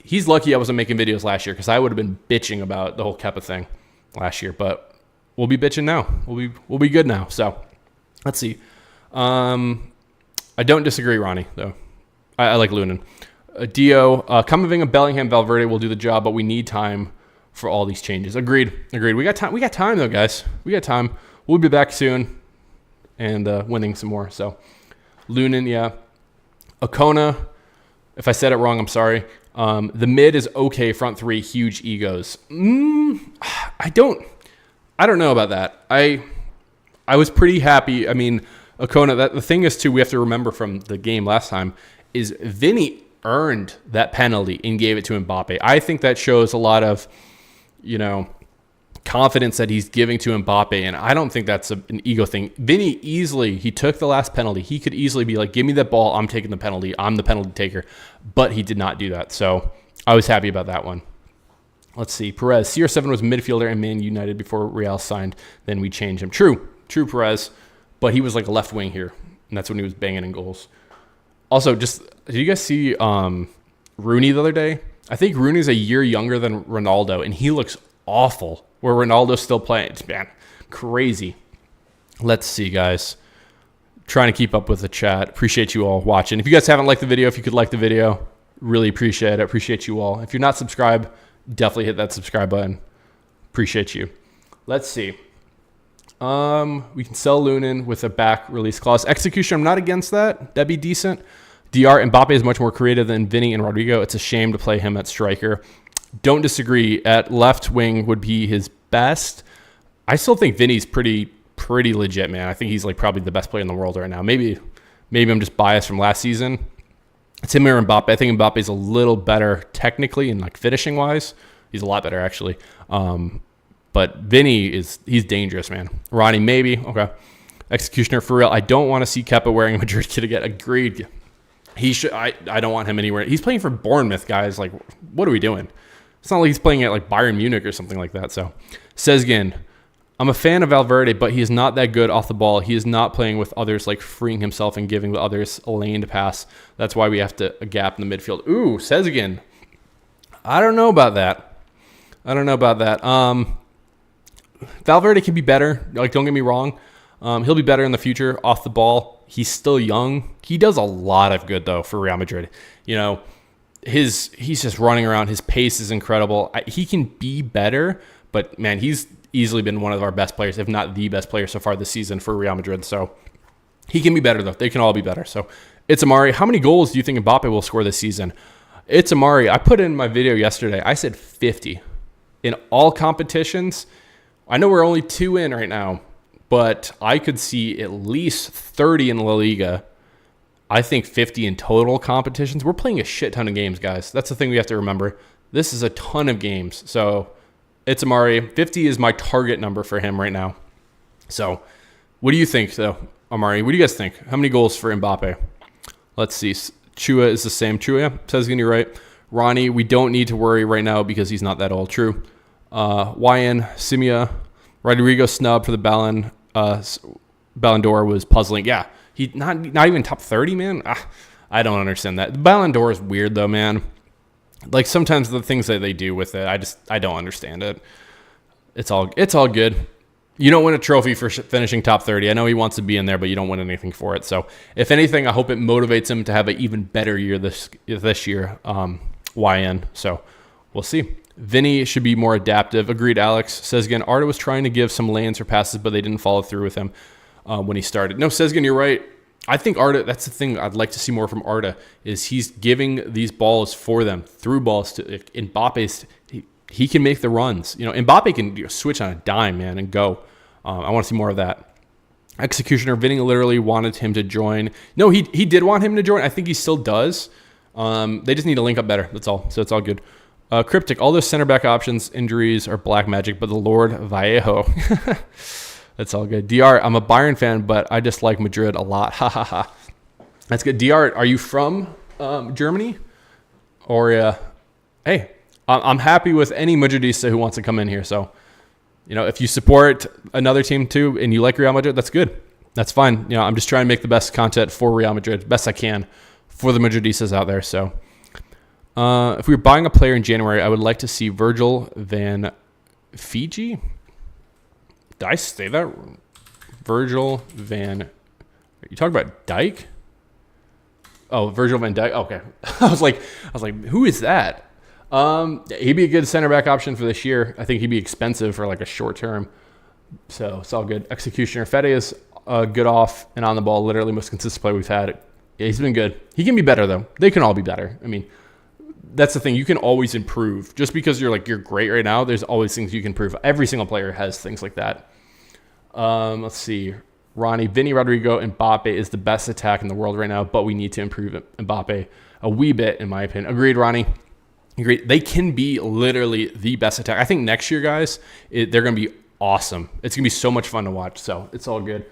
He's lucky I wasn't making videos last year because I would have been bitching about the whole Kepa thing last year. But we'll be bitching now. We'll be good now. So let's see. I don't disagree, Ronnie, though. I like Lunin. Dio, Camavinga, Bellingham, Valverde will do the job, but we need time for all these changes. Agreed. We got time. We got time, though, guys. We got time. We'll be back soon and winning some more. So, Lunin, yeah. Okona, if I said it wrong, I'm sorry. The mid is okay. Front 3, huge egos. I don't know about that. I was pretty happy. I mean, Okona. The thing is too. We have to remember from the game last time is Vinny earned that penalty and gave it to Mbappe. I think that shows a lot of, confidence that he's giving to Mbappe, and I don't think that's an ego thing. Vinny he took the last penalty. He could easily be like, give me that ball, I'm taking the penalty, I'm the penalty taker, but he did not do that, so I was happy about that one. Let's see, Perez, CR7 was midfielder and Man United before Real signed, then we changed him. True Perez, but he was like a left wing here, and that's when he was banging in goals. Also, did you guys see Rooney the other day? I think Rooney's a year younger than Ronaldo, and he looks awful where Ronaldo's still playing. It's, man, crazy. Let's see, guys. Trying to keep up with the chat. Appreciate you all watching. If you guys haven't liked the video, if you could like the video, really appreciate it. Appreciate you all. If you're not subscribed, definitely hit that subscribe button. Appreciate you. Let's see. We can sell Lunin with a back release clause. Execution, I'm not against that. That'd be decent. DR, Mbappe is much more creative than Vinny and Rodrigo. It's a shame to play him at striker. Don't disagree. At left wing would be his best. I still think Vinny's pretty legit, man. I think he's like probably the best player in the world right now. Maybe I'm just biased from last season. It's him or Mbappe. I think Mbappe's a little better technically and like finishing wise. He's a lot better actually. But Vinny he's dangerous, man. Ronnie, maybe. Okay. Executioner for real. I don't want to see Kepa wearing a Madrid kit again. Agreed. He should. I don't want him anywhere. He's playing for Bournemouth, guys. Like, what are we doing? It's not like he's playing at like Bayern Munich or something like that. So, says again, I'm a fan of Valverde, but he is not that good off the ball. He is not playing with others, like freeing himself and giving the others a lane to pass. That's why we have a gap in the midfield. Ooh, says again. I don't know about that. Valverde can be better. Like, don't get me wrong. He'll be better in the future off the ball. He's still young. He does a lot of good, though, for Real Madrid. You know, he's just running around. His pace is incredible. He can be better, but, man, he's easily been one of our best players, if not the best player so far this season for Real Madrid. So he can be better, though. They can all be better. So it's Amari. How many goals do you think Mbappe will score this season? It's Amari. I put in my video yesterday. I said 50 in all competitions. I know we're only 2 in right now, but I could see at least 30 in La Liga. I think 50 in total competitions. We're playing a shit ton of games, guys. That's the thing we have to remember. This is a ton of games. So it's Amari. 50 is my target number for him right now. So what do you think, though, Amari? What do you guys think? How many goals for Mbappe? Let's see. Chua is the same. Chua says, you're right. Ronnie, we don't need to worry right now because he's not that old. True. YN, Simia, Rodrigo snub for the Ballon d'Or was puzzling. Yeah, he not even top 30, man. I don't understand that. The Ballon d'Or is weird, though, man. Like, sometimes the things that they do with it, I don't understand it. It's all good. You don't win a trophy for finishing top 30. I know he wants to be in there, but you don't win anything for it. So, if anything, I hope it motivates him to have an even better year this year. YN. So, we'll see. Vinny should be more adaptive. Agreed, Alex. Says again, Arda was trying to give some lanes or passes, but they didn't follow through with him when he started. No, Says again, you're right. I think Arda, that's the thing I'd like to see more from Arda, is he's giving these balls for them, through balls to Mbappe's. He can make the runs. You know, Mbappe can switch on a dime, man, and go. I want to see more of that. Executioner, Vinny literally wanted him to join. No, he did want him to join. I think he still does. They just need to link up better. That's all. So it's all good. Cryptic, all those center back options, injuries are black magic, but the Lord Vallejo. That's all good. DR, I'm a Bayern fan, but I just like Madrid a lot. Ha ha ha. That's good. DR, are you from Germany? Or, hey, I'm happy with any Madridista who wants to come in here. So, you know, if you support another team too and you like Real Madrid, that's good. That's fine. You know, I'm just trying to make the best content for Real Madrid, best I can for the Madridistas out there. So, if we were buying a player in January, I would like to see Virgil van Fiji. Did I say that? Virgil van. You talking about Dyke? Oh, Virgil van Dijk. Okay, I was like, who is that? He'd be a good center back option for this year. I think he'd be expensive for like a short term. So it's all good. Executioner Fede is good off and on the ball. Literally most consistent player we've had. Yeah, he's been good. He can be better though. They can all be better. I mean, that's the thing. You can always improve. Just because you're great right now, there's always things you can improve. Every single player has things like that. Let's see. Ronnie, Vinny, Rodrigo, and Mbappe is the best attack in the world right now, but we need to improve Mbappe a wee bit, in my opinion. Agreed, Ronnie. Agreed. They can be literally the best attack. I think next year, guys, they're going to be awesome. It's going to be so much fun to watch, so it's all good.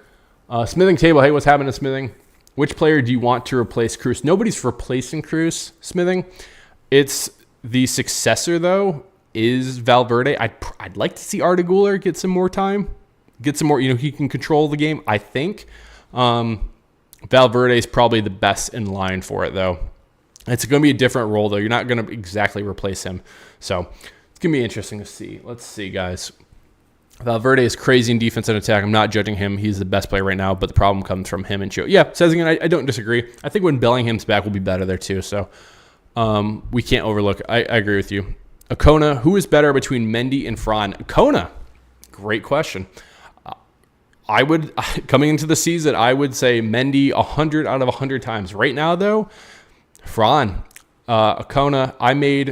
Smithing table. Hey, what's happening, Smithing? Which player do you want to replace Cruz? Nobody's replacing Cruz, Smithing. It's the successor, though, is Valverde. I'd like to see Arda Güler get some more time. Get some more, he can control the game, I think. Valverde is probably the best in line for it, though. It's going to be a different role, though. You're not going to exactly replace him. So it's going to be interesting to see. Let's see, guys. Valverde is crazy in defense and attack. I'm not judging him. He's the best player right now, but the problem comes from him and Chio. Yeah, says again, I don't disagree. I think when Bellingham's back, we'll be better there, too. So we can't overlook. I agree with you. Acona, who is better between Mendy and Fran? Acona, great question. I would, coming into the season, I would say Mendy 100 out of 100 times. Right now, though, Fran, Acona,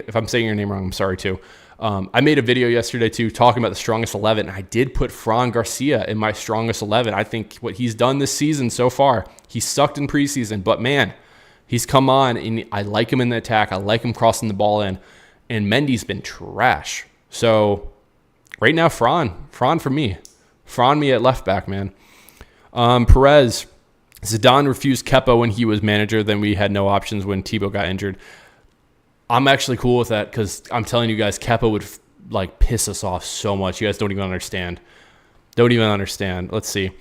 if I'm saying your name wrong, I'm sorry too. I made a video yesterday too talking about the strongest 11, and I did put Fran Garcia in my strongest 11. I think what he's done this season so far, he sucked in preseason, but man, he's come on, and I like him in the attack. I like him crossing the ball in, and Mendy's been trash. So right now, Fran for me. Fran me at left back, man. Perez, Zidane refused Kepa when he was manager. Then we had no options when Thibaut got injured. I'm actually cool with that because I'm telling you guys, Kepa would piss us off so much. You guys don't even understand. Let's see.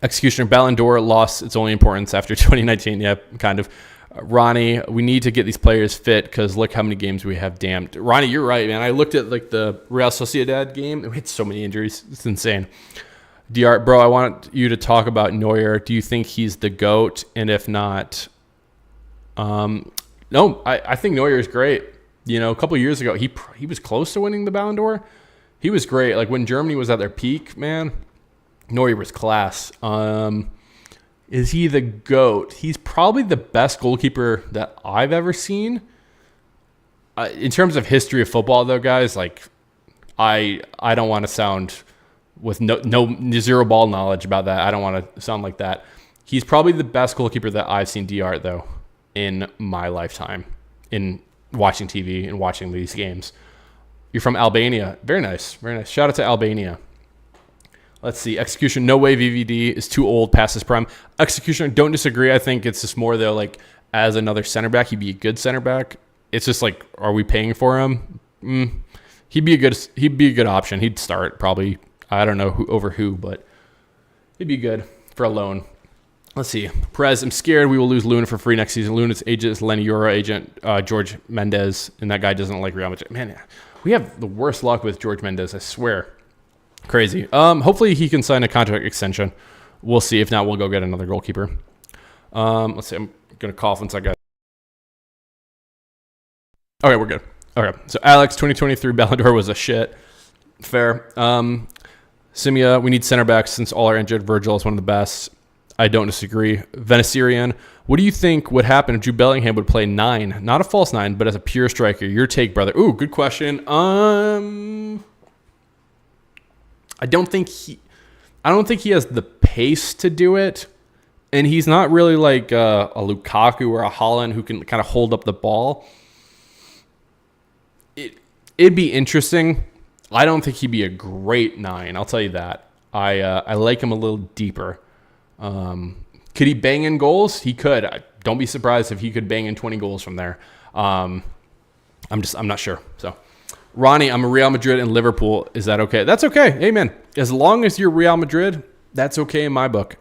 Executioner Ballon d'Or lost its only importance after 2019. Yeah, kind of. Ronnie, we need to get these players fit because look how many games we have damned. Ronnie, you're right, man. I looked at like the Real Sociedad game. We had so many injuries. It's insane. DR, bro, I want you to talk about Neuer. Do you think he's the GOAT? And if not, no, I think Neuer is great. You know, a couple of years ago, he was close to winning the Ballon d'Or. He was great. Like when Germany was at their peak, man, Neuer was class. Is he the GOAT? He's probably the best goalkeeper that I've ever seen. In terms of history of football, though, guys, like I don't want to sound with no zero ball knowledge about that. I don't want to sound like that. He's probably the best goalkeeper that I've seen DR, though, in my lifetime, in watching TV and watching these games. You're from Albania. Very nice. Very nice. Shout out to Albania. Let's see. Execution. No way VVD is too old past his prime. Execution. Don't disagree. I think it's just more, though, like as another center back, he'd be a good center back. It's just like, are we paying for him? He'd be a good option. He'd start probably. I don't know who, but he'd be good for a loan. Let's see. Perez, I'm scared we will lose Luna for free next season. Luna's agent is Lenny Yora, agent George Mendes, and that guy doesn't like Real Madrid. Man, we have the worst luck with George Mendes, I swear. Crazy. Hopefully he can sign a contract extension. We'll see. If not, we'll go get another goalkeeper. Let's see. I'm going to cough once I got. Okay, we're good. Okay, so Alex, 2023 Ballon d'Or was a shit. Fair. Simia, we need center backs since all are injured. Virgil is one of the best. I don't disagree. Venezuelan, what do you think would happen if Jude Bellingham would play 9? Not a false 9, but as a pure striker. Your take, brother. Ooh, good question. I don't think he has the pace to do it, and he's not really like a Lukaku or a Haaland who can kind of hold up the ball. It'd be interesting. I don't think he'd be a great 9. I'll tell you that. I like him a little deeper. Could he bang in goals? He could. Don't be surprised if he could bang in 20 goals from there. I'm not sure. So, Ronnie, I'm a Real Madrid and Liverpool. Is that okay? That's okay. Hey, man. As long as you're Real Madrid, that's okay in my book.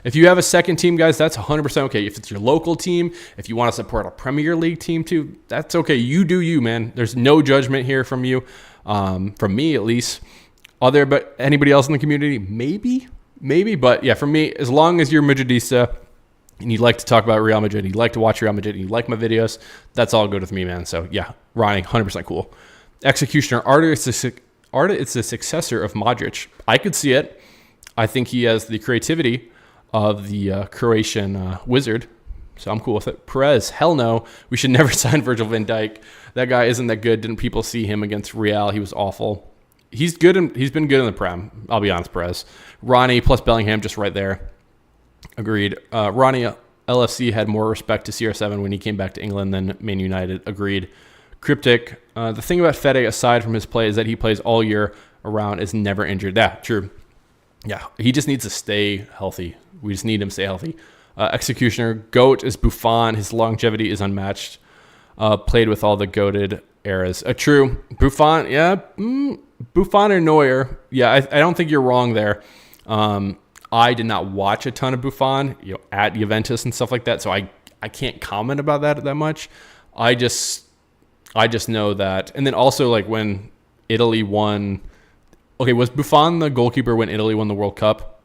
If you have a second team, guys, that's 100% okay. If it's your local team, if you want to support a Premier League team too, that's okay. You do you, man. There's no judgment here from you, from me at least. But anybody else in the community? Maybe. But yeah, for me, as long as you're Madridista and you like to talk about Real Madrid, you like to watch Real Madrid, and you like my videos, that's all good with me, man. So yeah, Ronnie, 100% cool. Executioner, Arda, it's the successor of Modric. I could see it. I think he has the creativity of the Croatian wizard, so I'm cool with it. Perez, hell no. We should never sign Virgil van Dijk. That guy isn't that good. Didn't people see him against Real? He was awful. He's good. He's been good in the Prem. I'll be honest, Perez. Ronnie plus Bellingham just right there. Agreed. Ronnie, LFC had more respect to CR7 when he came back to England than Man United. Agreed. Cryptic, the thing about Fede, aside from his play, is that he plays all year around, is never injured. Yeah, true. Yeah, he just needs to stay healthy. We just need him to stay healthy. Executioner, GOAT is Buffon. His longevity is unmatched. Played with all the GOATed eras. True. Buffon, yeah. Buffon or Neuer. Yeah, I don't think you're wrong there. I did not watch a ton of Buffon, at Juventus and stuff like that, so I can't comment about that much. I just know that. And then also, like, when Italy won... Okay, was Buffon the goalkeeper when Italy won the World Cup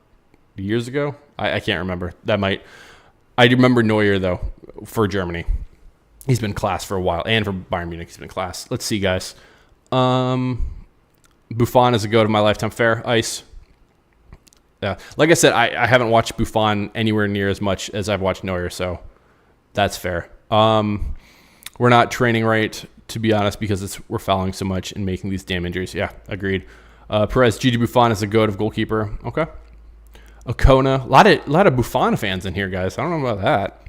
years ago? I can't remember. I remember Neuer, though, for Germany. He's been class for a while. And for Bayern Munich, he's been class. Let's see, guys. Buffon is a GOAT of my lifetime. Fair. Ice. Yeah. Like I said, I haven't watched Buffon anywhere near as much as I've watched Neuer, so that's fair. We're not training right, to be honest, because we're fouling so much and making these damn injuries. Yeah, agreed. Perez, Gigi Buffon is a GOAT of goalkeeper. Okay. Okona, a lot of Buffon fans in here, guys. I don't know about that.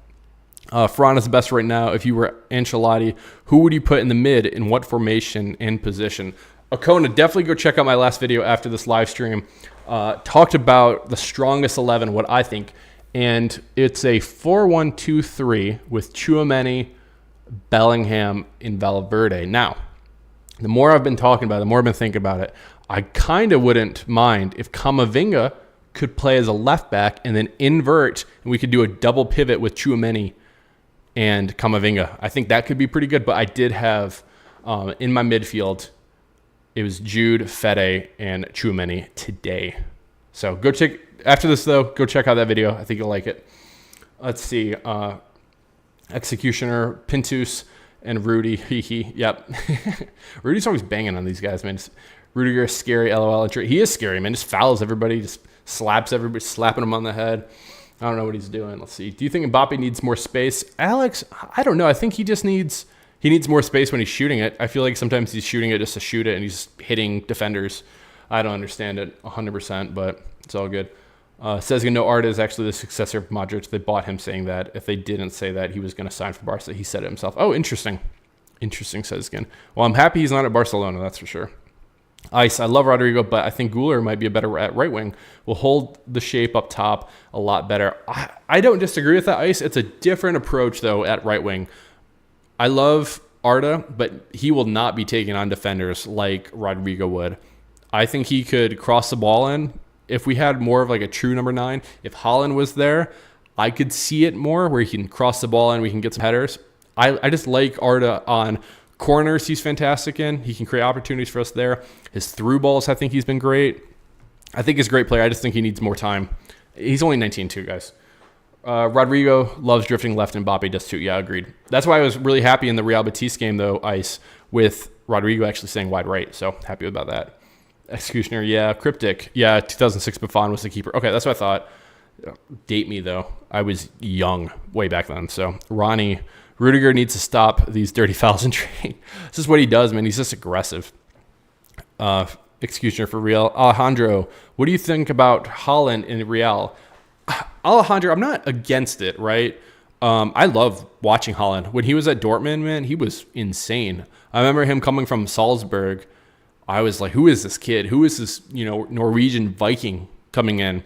Ferran is the best right now. If you were Ancelotti, who would you put in the mid, in what formation and position? Okona, definitely go check out my last video after this live stream. Talked about the strongest 11, what I think, and it's a 4-1-2-3 with Tchouaméni, Bellingham, and Valverde. Now, the more I've been talking about it, the more I've been thinking about it, I kind of wouldn't mind if Camavinga could play as a left back and then invert, and we could do a double pivot with Tchouaméni and Camavinga. I think that could be pretty good, but I did have in my midfield, it was Jude, Fede, and Tchouaméni today. So go check, after this though, go check out that video. I think you'll like it. Let's see. Executioner, Pintus, and Rudy. Yep. Rudy's always banging on these guys, man. Rudiger is scary, LOL. He is scary, man. Just fouls everybody, just slaps everybody, slapping him on the head. I don't know what he's doing. Let's see. Do you think Mbappe needs more space? Alex, I don't know. I think he just needs more space when he's shooting it. I feel like sometimes he's shooting it just to shoot it, and he's hitting defenders. I don't understand it 100%, but it's all good. Says no, Arda is actually the successor of Madrid. They bought him saying that. If they didn't say that, he was going to sign for Barca. He said it himself. Oh, interesting. Interesting, says again. Well, I'm happy he's not at Barcelona, that's for sure. Ice, I love Rodrigo, but I think Guler might be a better at right wing. Will hold the shape up top a lot better. I don't disagree with that, Ice. It's a different approach, though, at right wing. I love Arda, but he will not be taking on defenders like Rodrigo would. I think he could cross the ball in. If we had more of like a true number 9, if Haaland was there, I could see it more where he can cross the ball in, we can get some headers. I just like Arda on corners. He's fantastic in. He can create opportunities for us there. His through balls, I think he's been great. I think he's a great player. I just think he needs more time. He's only 19 too, guys. Rodrigo loves drifting left, and Mbappe does too. Yeah, agreed. That's why I was really happy in the Real Betis game, though, Ice, with Rodrigo actually saying wide right. So happy about that. Executioner, yeah. Cryptic, yeah. 2006 Buffon was the keeper. Okay, that's what I thought. Date me, though. I was young way back then. So Ronnie, Rudiger needs to stop these dirty fouls in training. This is what he does, man. He's just aggressive. Executioner for Real. Alejandro, what do you think about Haaland in Real? Alejandro, I'm not against it, right? I love watching Haaland. When he was at Dortmund, man, he was insane. I remember him coming from Salzburg. I was like, who is this kid? Who is this, Norwegian Viking coming in?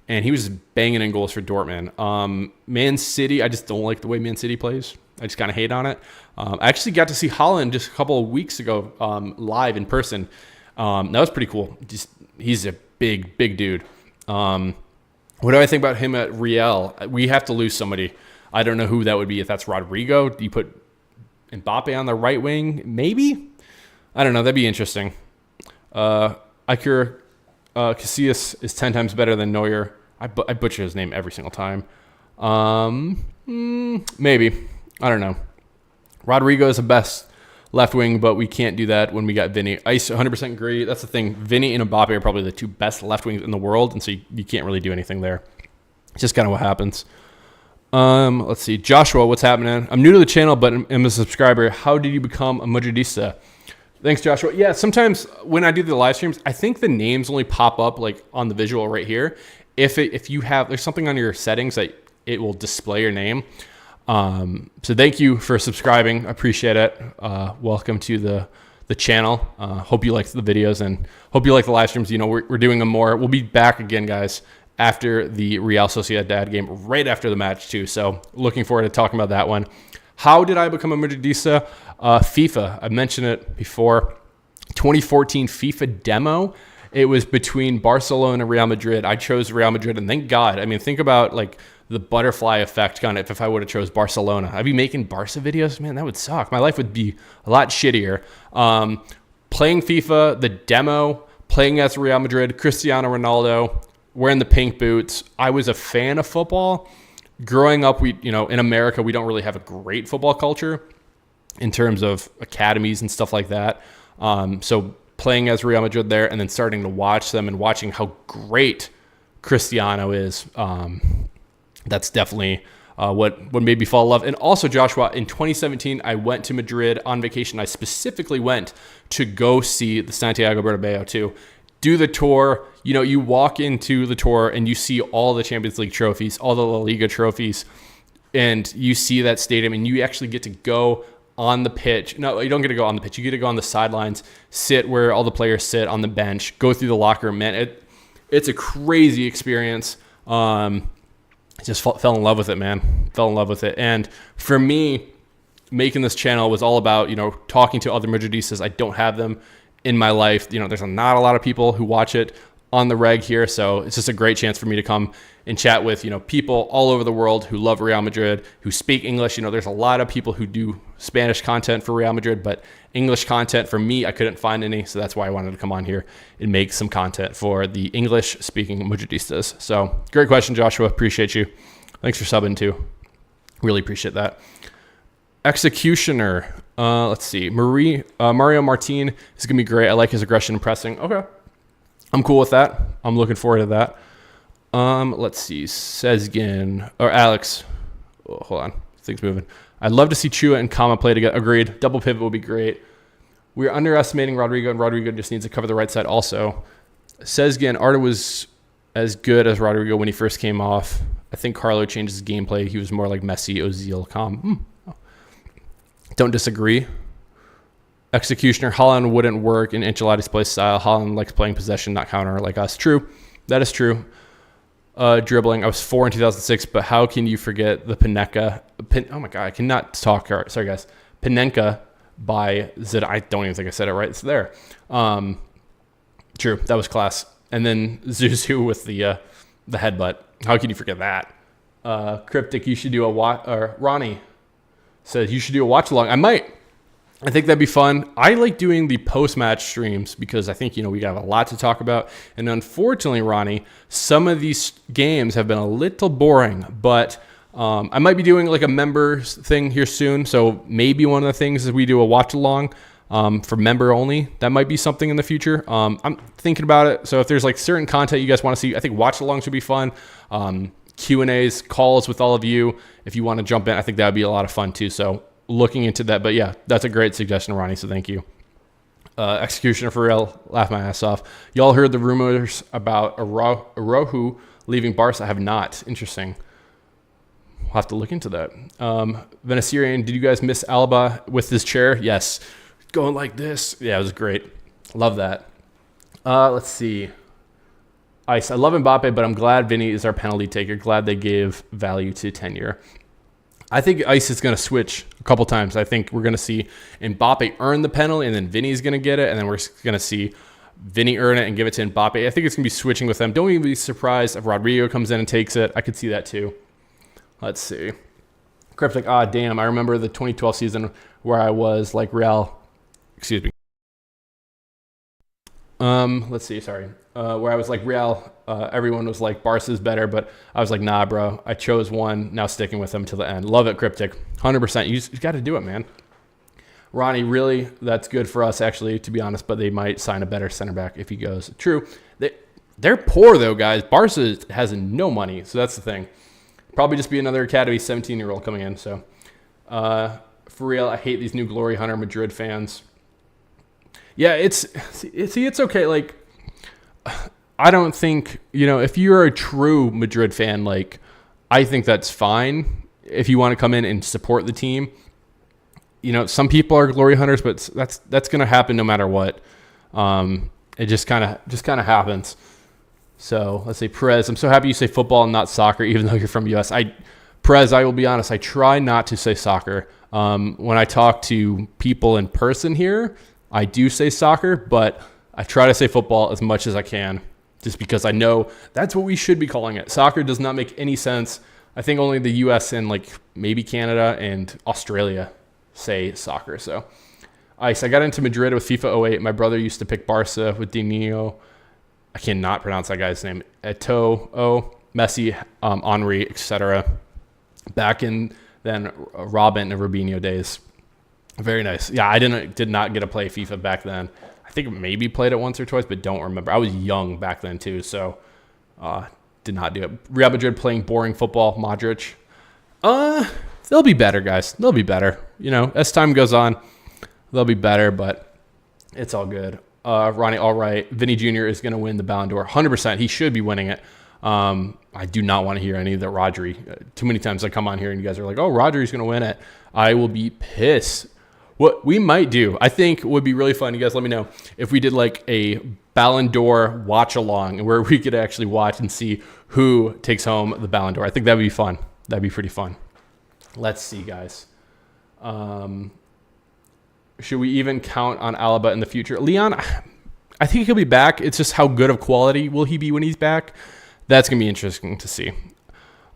And he was banging in goals for Dortmund. Man City, I just don't like the way Man City plays. I just kind of hate on it. I actually got to see Haaland just a couple of weeks ago live in person. That was pretty cool. He's a big dude. What do I think about him at Real? We have to lose somebody. I don't know who that would be. If that's Rodrigo, do you put Mbappe on the right wing? Maybe? I don't know. That'd be interesting. Iker Casillas is 10 times better than Neuer. I butcher his name every single time. Maybe. I don't know. Rodrigo is the best left wing, but we can't do that when we got Vinny. Ice 100% agree. That's the thing. Vinny and Mbappe are probably the two best left wings in the world, and so you can't really do anything there. It's just kind of what happens. Let's see. Joshua, what's happening? I'm new to the channel, but I'm a subscriber. How did you become a Madridista? Thanks, Joshua. Yeah, sometimes when I do the live streams, I think the names only pop up like on the visual right here. If you have, there's something on your settings that it will display your name. So thank you for subscribing. I appreciate it. Welcome to the channel. Hope you like the videos and hope you like the live streams. We're doing them more. We'll be back again, guys, after the Real Sociedad game, right after the match too. So looking forward to talking about that one. How did I become a Madridista? FIFA. I mentioned it before. 2014 FIFA demo. It was between Barcelona and Real Madrid. I chose Real Madrid, and thank God. I mean, think about like the butterfly effect kind of if I would have chose Barcelona. I'd be making Barca videos. Man, that would suck. My life would be a lot shittier. Playing FIFA, the demo, playing as Real Madrid, Cristiano Ronaldo, wearing the pink boots. I was a fan of football. Growing up, in America, we don't really have a great football culture in terms of academies and stuff like that. So playing as Real Madrid there and then starting to watch them and watching how great Cristiano is, that's definitely what made me fall in love. And also, Joshua, in 2017, I went to Madrid on vacation. I specifically went to go see the Santiago Bernabeu too. Do the tour. You walk into the tour and you see all the Champions League trophies, all the La Liga trophies, and you see that stadium and you actually get to go on the pitch. No, you don't get to go on the pitch. You get to go on the sidelines, sit where all the players sit on the bench, go through the locker room. Man, it's a crazy experience. Just fell in love with it, man. Fell in love with it. And for me, making this channel was all about, talking to other Madridistas. I don't have them in my life. There's not a lot of people who watch it. on the reg here. So it's just a great chance for me to come and chat with, people all over the world who love Real Madrid, who speak English. There's a lot of people who do Spanish content for Real Madrid, but English content for me, I couldn't find any. So that's why I wanted to come on here and make some content for the English speaking Madridistas. So great question, Joshua. Appreciate you. Thanks for subbing too. Really appreciate that. Executioner. Let's see. Mario Martin is going to be great. I like his aggression and pressing. Okay. I'm cool with that. I'm looking forward to that. Let's see. Sezgin or Alex. Oh, hold on. Things moving. I'd love to see Chua and Kama play together. Agreed. Double pivot would be great. We're underestimating Rodrigo, and Rodrigo just needs to cover the right side also. Sezgin, Arda was as good as Rodrigo when he first came off. I think Carlo changed his gameplay. He was more like Messi, Ozil, calm. Don't disagree. Executioner, Holland wouldn't work in Ancelotti's play style. Holland likes playing possession, not counter like us. True. That is true. Dribbling. I was 4 in 2006, but how can you forget the Panenka? Oh my God, I cannot talk. Sorry, guys. Panenka by Zidane. I don't even think I said it right. It's there. True. That was class. And then Zuzu with the headbutt. How can you forget that? Cryptic, you should do Ronnie says you should do a watch along. I might. I think that'd be fun. I like doing the post-match streams because I think, we have a lot to talk about. And unfortunately, Ronnie, some of these games have been a little boring, but I might be doing like a members thing here soon. So maybe one of the things is we do a watch along for member only. That might be something in the future. I'm thinking about it. So if there's like certain content you guys want to see, I think watch along should be fun. Q&As, calls with all of you. If you want to jump in, I think that would be a lot of fun too. So looking into that, but yeah, that's a great suggestion, Ronnie. So thank you. Executioner for real, laugh my ass off. Y'all heard the rumors about Araujo leaving Barca? I have not. Interesting. We'll have to look into that. Venecirian, did you guys miss Alba with his chair? Yes. Going like this. Yeah, it was great. Love that. Let's see. Ice. I love Mbappe, but I'm glad Vinny is our penalty taker. Glad they gave value to tenure. I think Ice is going to switch a couple times. I think we're going to see Mbappe earn the penalty, and then Vinny's going to get it, and then we're going to see Vinny earn it and give it to Mbappe. I think it's going to be switching with them. Don't even be surprised if Rodrigo comes in and takes it. I could see that too. Let's see. Cryptic, damn. I remember the 2012 season where I was like Real. Excuse me. Let's see. Sorry. Where I was like Real. Everyone was like Barca's better, but I was like, nah, bro. I chose one. Now sticking with them to the end. Love it, Cryptic. 100%. You got to do it, man. Ronnie, really, that's good for us, actually, to be honest, but they might sign a better center back if he goes. True. They're poor, though, guys. Barca has no money, so that's the thing. Probably just be another Academy 17-year-old coming in. So, for real, I hate these new Glory Hunter Madrid fans. Yeah, it's okay. Like, I don't think, if you're a true Madrid fan, like, I think that's fine if you want to come in and support the team. Some people are glory hunters, but that's going to happen no matter what. It just kind of happens. So let's say Perez. I'm so happy you say football and not soccer, even though you're from US. Perez, I will be honest. I try not to say soccer. When I talk to people in person here, I do say soccer, but I try to say football as much as I can, just because I know that's what we should be calling it. Soccer does not make any sense. I think only the US and like maybe Canada and Australia say soccer. So Ice, I got into Madrid with FIFA 08. My brother used to pick Barca with Dinho. I cannot pronounce that guy's name. Eto'o, Messi, Henry, etc. Back in then Robin and Robinho days. Very nice. Yeah, I did not get to play FIFA back then. I think maybe played it once or twice, but don't remember. I was young back then too, so did not do it. Real Madrid playing boring football. Modric. They'll be better, guys. They'll be better. As time goes on, they'll be better, but it's all good. Ronnie, all right. Vinny Jr. is going to win the Ballon d'Or. 100%. He should be winning it. I do not want to hear any of that Rodri. Too many times I come on here and you guys are like, oh, Rodri's going to win it. I will be pissed. What we might do, I think would be really fun. You guys let me know if we did like a Ballon d'Or watch along where we could actually watch and see who takes home the Ballon d'Or. I think that'd be fun. That'd be pretty fun. Let's see, guys. Should we even count on Alaba in the future? Leon, I think he'll be back. It's just how good of quality will he be when he's back? That's going to be interesting to see.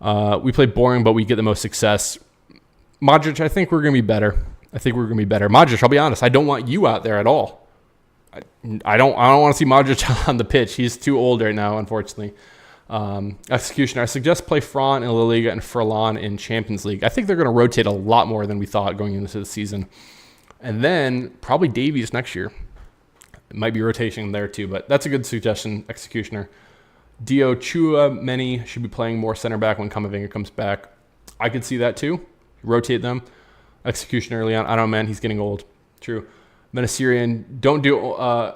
We play boring, but we get the most success. Modric, I think we're going to be better. Modric, I'll be honest, I don't want you out there at all. I don't want to see Modric on the pitch. He's too old right now, unfortunately. Executioner, I suggest play Fran in La Liga and Furlan in Champions League. I think they're going to rotate a lot more than we thought going into the season. And then probably Davies next year. It might be rotation there too, but that's a good suggestion, Executioner. Dio Chua, many should be playing more center back when Camavinga comes back. I could see that too. Rotate them. Executioner early on. I don't know, man. He's getting old. True. Menasirian, don't do a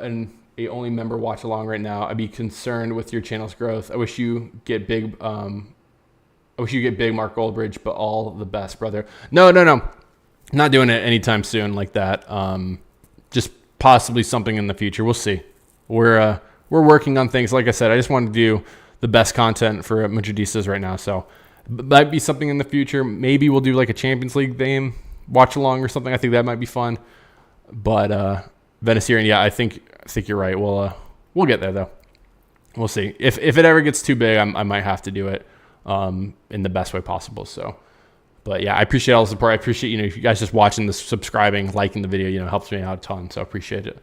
only member watch along right now. I'd be concerned with your channel's growth. I wish you get big. Mark Goldbridge, but all the best, brother. No. Not doing it anytime soon like that. Just possibly something in the future. We'll see. We're working on things. Like I said, I just want to do the best content for Madridistas right now. So might be something in the future. Maybe we'll do like a Champions League game watch along or something. I think that might be fun. But Venecian, yeah, I think you're right. We'll get there though. We'll see. If it ever gets too big, I might have to do it in the best way possible. So, but yeah, I appreciate all the support. I appreciate you guys just watching this, subscribing, liking the video. Helps me out a ton. So I appreciate it.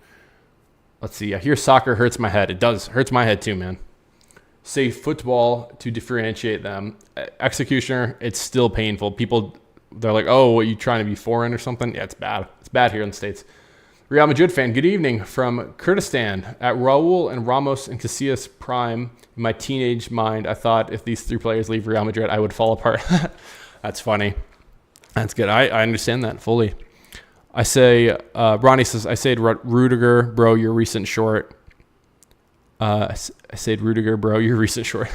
Let's see. I hear soccer hurts my head. It does. Hurts my head too, man. Say football to differentiate them. Executioner, it's still painful. People, they're like, oh, what, you trying to be foreign or something? Yeah, it's bad. It's bad here in the States. Real Madrid fan, good evening from Kurdistan. At Raul and Ramos and Casillas prime, in my teenage mind, I thought if these three players leave Real Madrid, I would fall apart. That's funny. That's good. I understand that fully. I say, Ronnie says, I said Rudiger, bro, your recent short. I said Rudiger, bro, your recent short.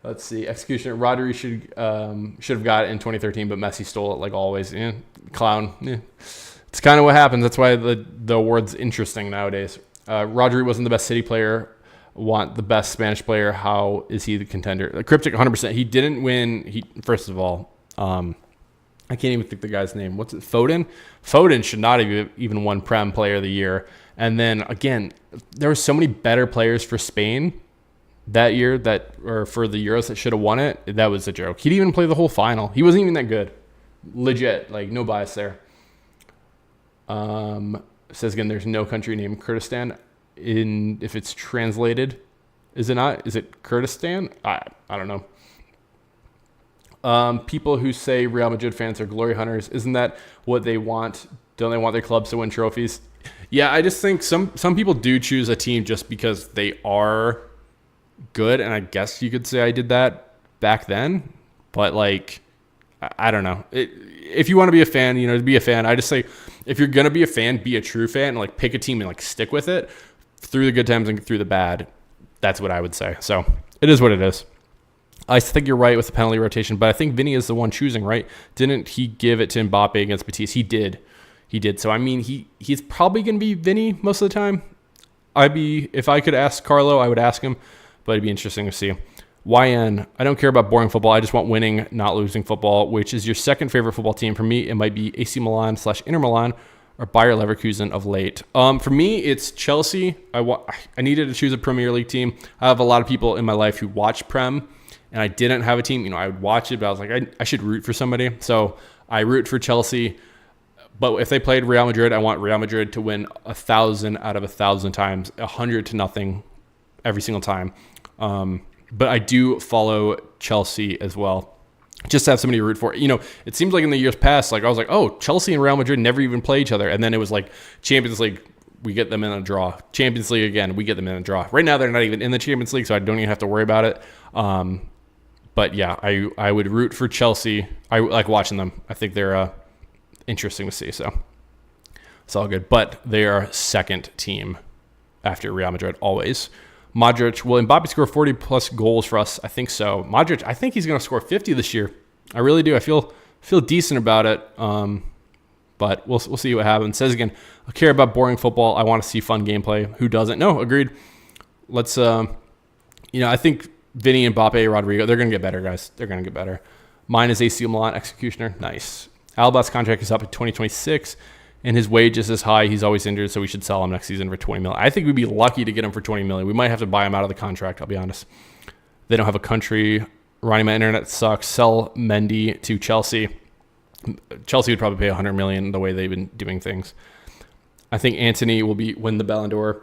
Let's see. Executioner, Rodri should have got it in 2013, but Messi stole it like always. Yeah, clown. Yeah. It's kind of what happens. That's why the award's interesting nowadays. Rodri wasn't the best City player. Want the best Spanish player. How is he the contender? Cryptic, 100%. He didn't win. First of all, I can't even think the guy's name. What's it? Foden? Foden should not have even won Prem Player of the Year. And then, again, there were so many better players for Spain that year or for the Euros that should have won it. That was a joke. He didn't even play the whole final. He wasn't even that good. Legit. Like, no bias there. Says again, there's no country named Kurdistan. If it's translated, is it not? Is it Kurdistan? I don't know. People who say Real Madrid fans are glory hunters, isn't that what they want? Don't they want their clubs to win trophies? Yeah, I just think some people do choose a team just because they are good, and I guess you could say I did that back then. But like, I don't know. If you want to be a fan, to be a fan, I just say if you're gonna be a fan, be a true fan, and like pick a team and like stick with it through the good times and through the bad. That's what I would say. So it is what it is. I think you're right with the penalty rotation, but I think Vinny is the one choosing, right? Didn't he give it to Mbappe against Betis? He did. So, I mean, he's probably going to be Vinny most of the time. If I could ask Carlo, I would ask him, but it'd be interesting to see. YN, I don't care about boring football. I just want winning, not losing football. Which is your second favorite football team? For me, it might be AC Milan / Inter Milan or Bayer Leverkusen of late. For me, it's Chelsea. I needed to choose a Premier League team. I have a lot of people in my life who watch Prem, and I didn't have a team. I would watch it, but I was like, I should root for somebody. So I root for Chelsea. But if they played Real Madrid, I want Real Madrid to win 1,000 out of 1,000 times, 100-0 every single time. But I do follow Chelsea as well, just to have somebody to root for. It seems like in the years past, like I was like, oh, Chelsea and Real Madrid never even play each other. And then it was like Champions League, we get them in a draw. Champions League again, we get them in a draw. Right now, they're not even in the Champions League, so I don't even have to worry about it. But yeah, I would root for Chelsea. I like watching them. I think they're interesting to see. So it's all good. But they are second team after Real Madrid always. Modric, will Mbappe score 40-plus goals for us? I think so. Modric, I think he's going to score 50 this year. I really do. I feel decent about it. But we'll see what happens. Says again, I care about boring football. I want to see fun gameplay. Who doesn't? No, agreed. Let's, I think Vinny, Mbappe, Rodrigo, they're going to get better, guys. They're going to get better. Mine is AC Milan Executioner. Nice. Alba's contract is up in 2026. and his wage is high. He's always injured, so we should sell him next season for 20 million. I think we'd be lucky to get him for 20 million. We might have to buy him out of the contract, I'll be honest. They don't have a country. Ronnie, my internet sucks. Sell Mendy to Chelsea. Chelsea would probably pay 100 million the way they've been doing things. I think Antony will win the Ballon d'Or.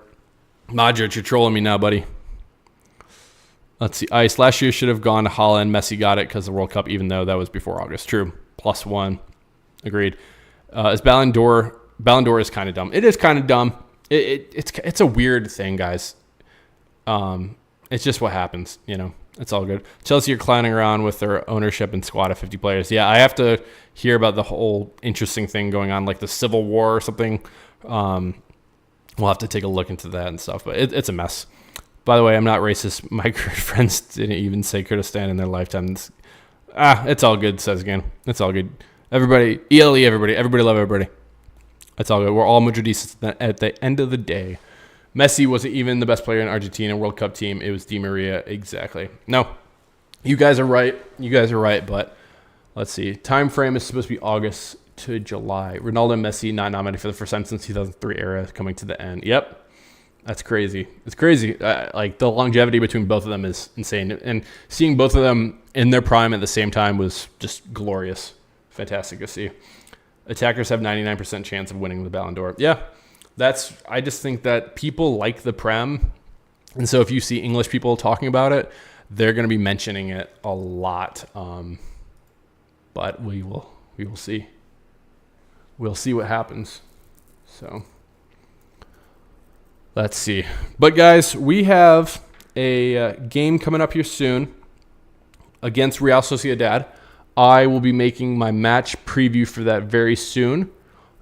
Modric, you're trolling me now, buddy. Let's see. Ice. Last year should have gone to Holland. Messi got it because of the World Cup, even though that was before August. True. +1. Agreed. Is Ballon d'Or is kind of dumb. It is kind of dumb. It's a weird thing, guys. It's just what happens, you know. It's all good. Chelsea are clowning around with their ownership and squad of 50 players. Yeah, I have to hear about the whole interesting thing going on, like the Civil War or something. We'll have to take a look into that and stuff, but it's a mess. By the way, I'm not racist. My friends didn't even say Kurdistan in their lifetime. It's all good, says again. It's all good. Everybody, ELE, everybody. Everybody love everybody. It's all good. We're all Madridistas at the end of the day. Messi wasn't even the best player in Argentina World Cup team. It was Di Maria. Exactly. No, you guys are right. But let's see. Time frame is supposed to be August to July. Ronaldo and Messi not nominated for the first time since 2003 era, coming to the end. Yep. That's crazy. It's crazy. Like the longevity between both of them is insane. And seeing both of them in their prime at the same time was just glorious. Fantastic to see. Attackers have 99% chance of winning the Ballon d'Or. Yeah. I just think that people like the Prem, and so if you see English people talking about it, they're going to be mentioning it a lot. But we will see. We'll see what happens. So let's see. But guys, we have a game coming up here soon against Real Sociedad. I will be making my match preview for that very soon.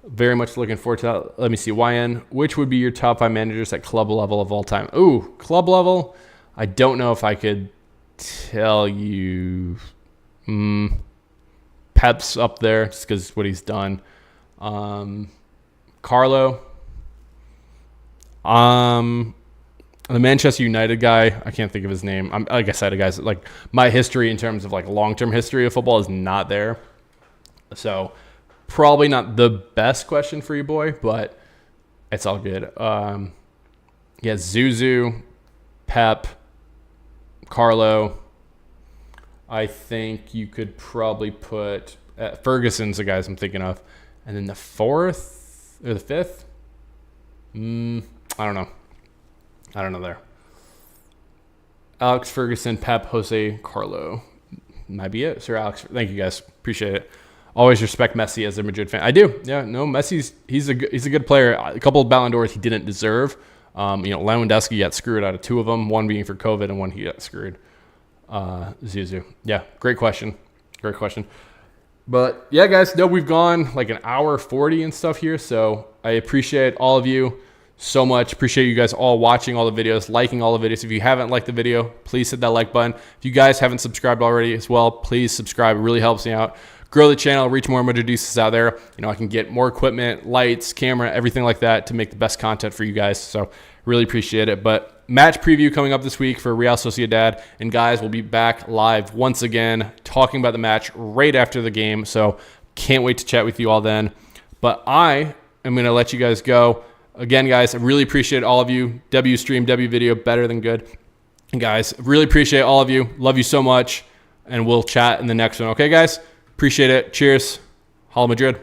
Very much looking forward to that. Let me see. YN, which would be your top 5 managers at club level of all time? Ooh, club level? I don't know if I could tell you. Pep's up there just because what he's done. Carlo. The Manchester United guy, I can't think of his name. Like I said, guys, like my history in terms of like long-term history of football is not there. So probably not the best question for you, boy, but it's all good. Yeah, Zuzu, Pep, Carlo. I think you could probably put Ferguson's the guys I'm thinking of. And then the 4th or the 5th? I don't know there. Alex Ferguson, Pep, Jose, Carlo. Might be it. Sir Alex, thank you guys. Appreciate it. Always respect Messi as a Madrid fan. I do. Yeah, no, he's a good player. A couple of Ballon d'Ors he didn't deserve. Lewandowski got screwed out of 2 of them, one being for COVID and one he got screwed. Zuzu. Yeah, great question. But yeah, guys, no, we've gone like an hour 40 and stuff here, so I appreciate all of you so much. Appreciate you guys all watching all the videos, liking all the videos. If you haven't liked the video, please hit that like button. If you guys haven't subscribed already as well, please subscribe. It really helps me out. Grow the channel, reach more Madridistas out there. I can get more equipment, lights, camera, everything like that to make the best content for you guys. So really appreciate it. But match preview coming up this week for Real Sociedad. And guys, we'll be back live once again talking about the match right after the game. So can't wait to chat with you all then. But I am going to let you guys go. Again, guys, I really appreciate all of you. W stream, W video, better than good. And guys, really appreciate all of you. Love you so much. And we'll chat in the next one. Okay, guys? Appreciate it. Cheers. Hala Madrid.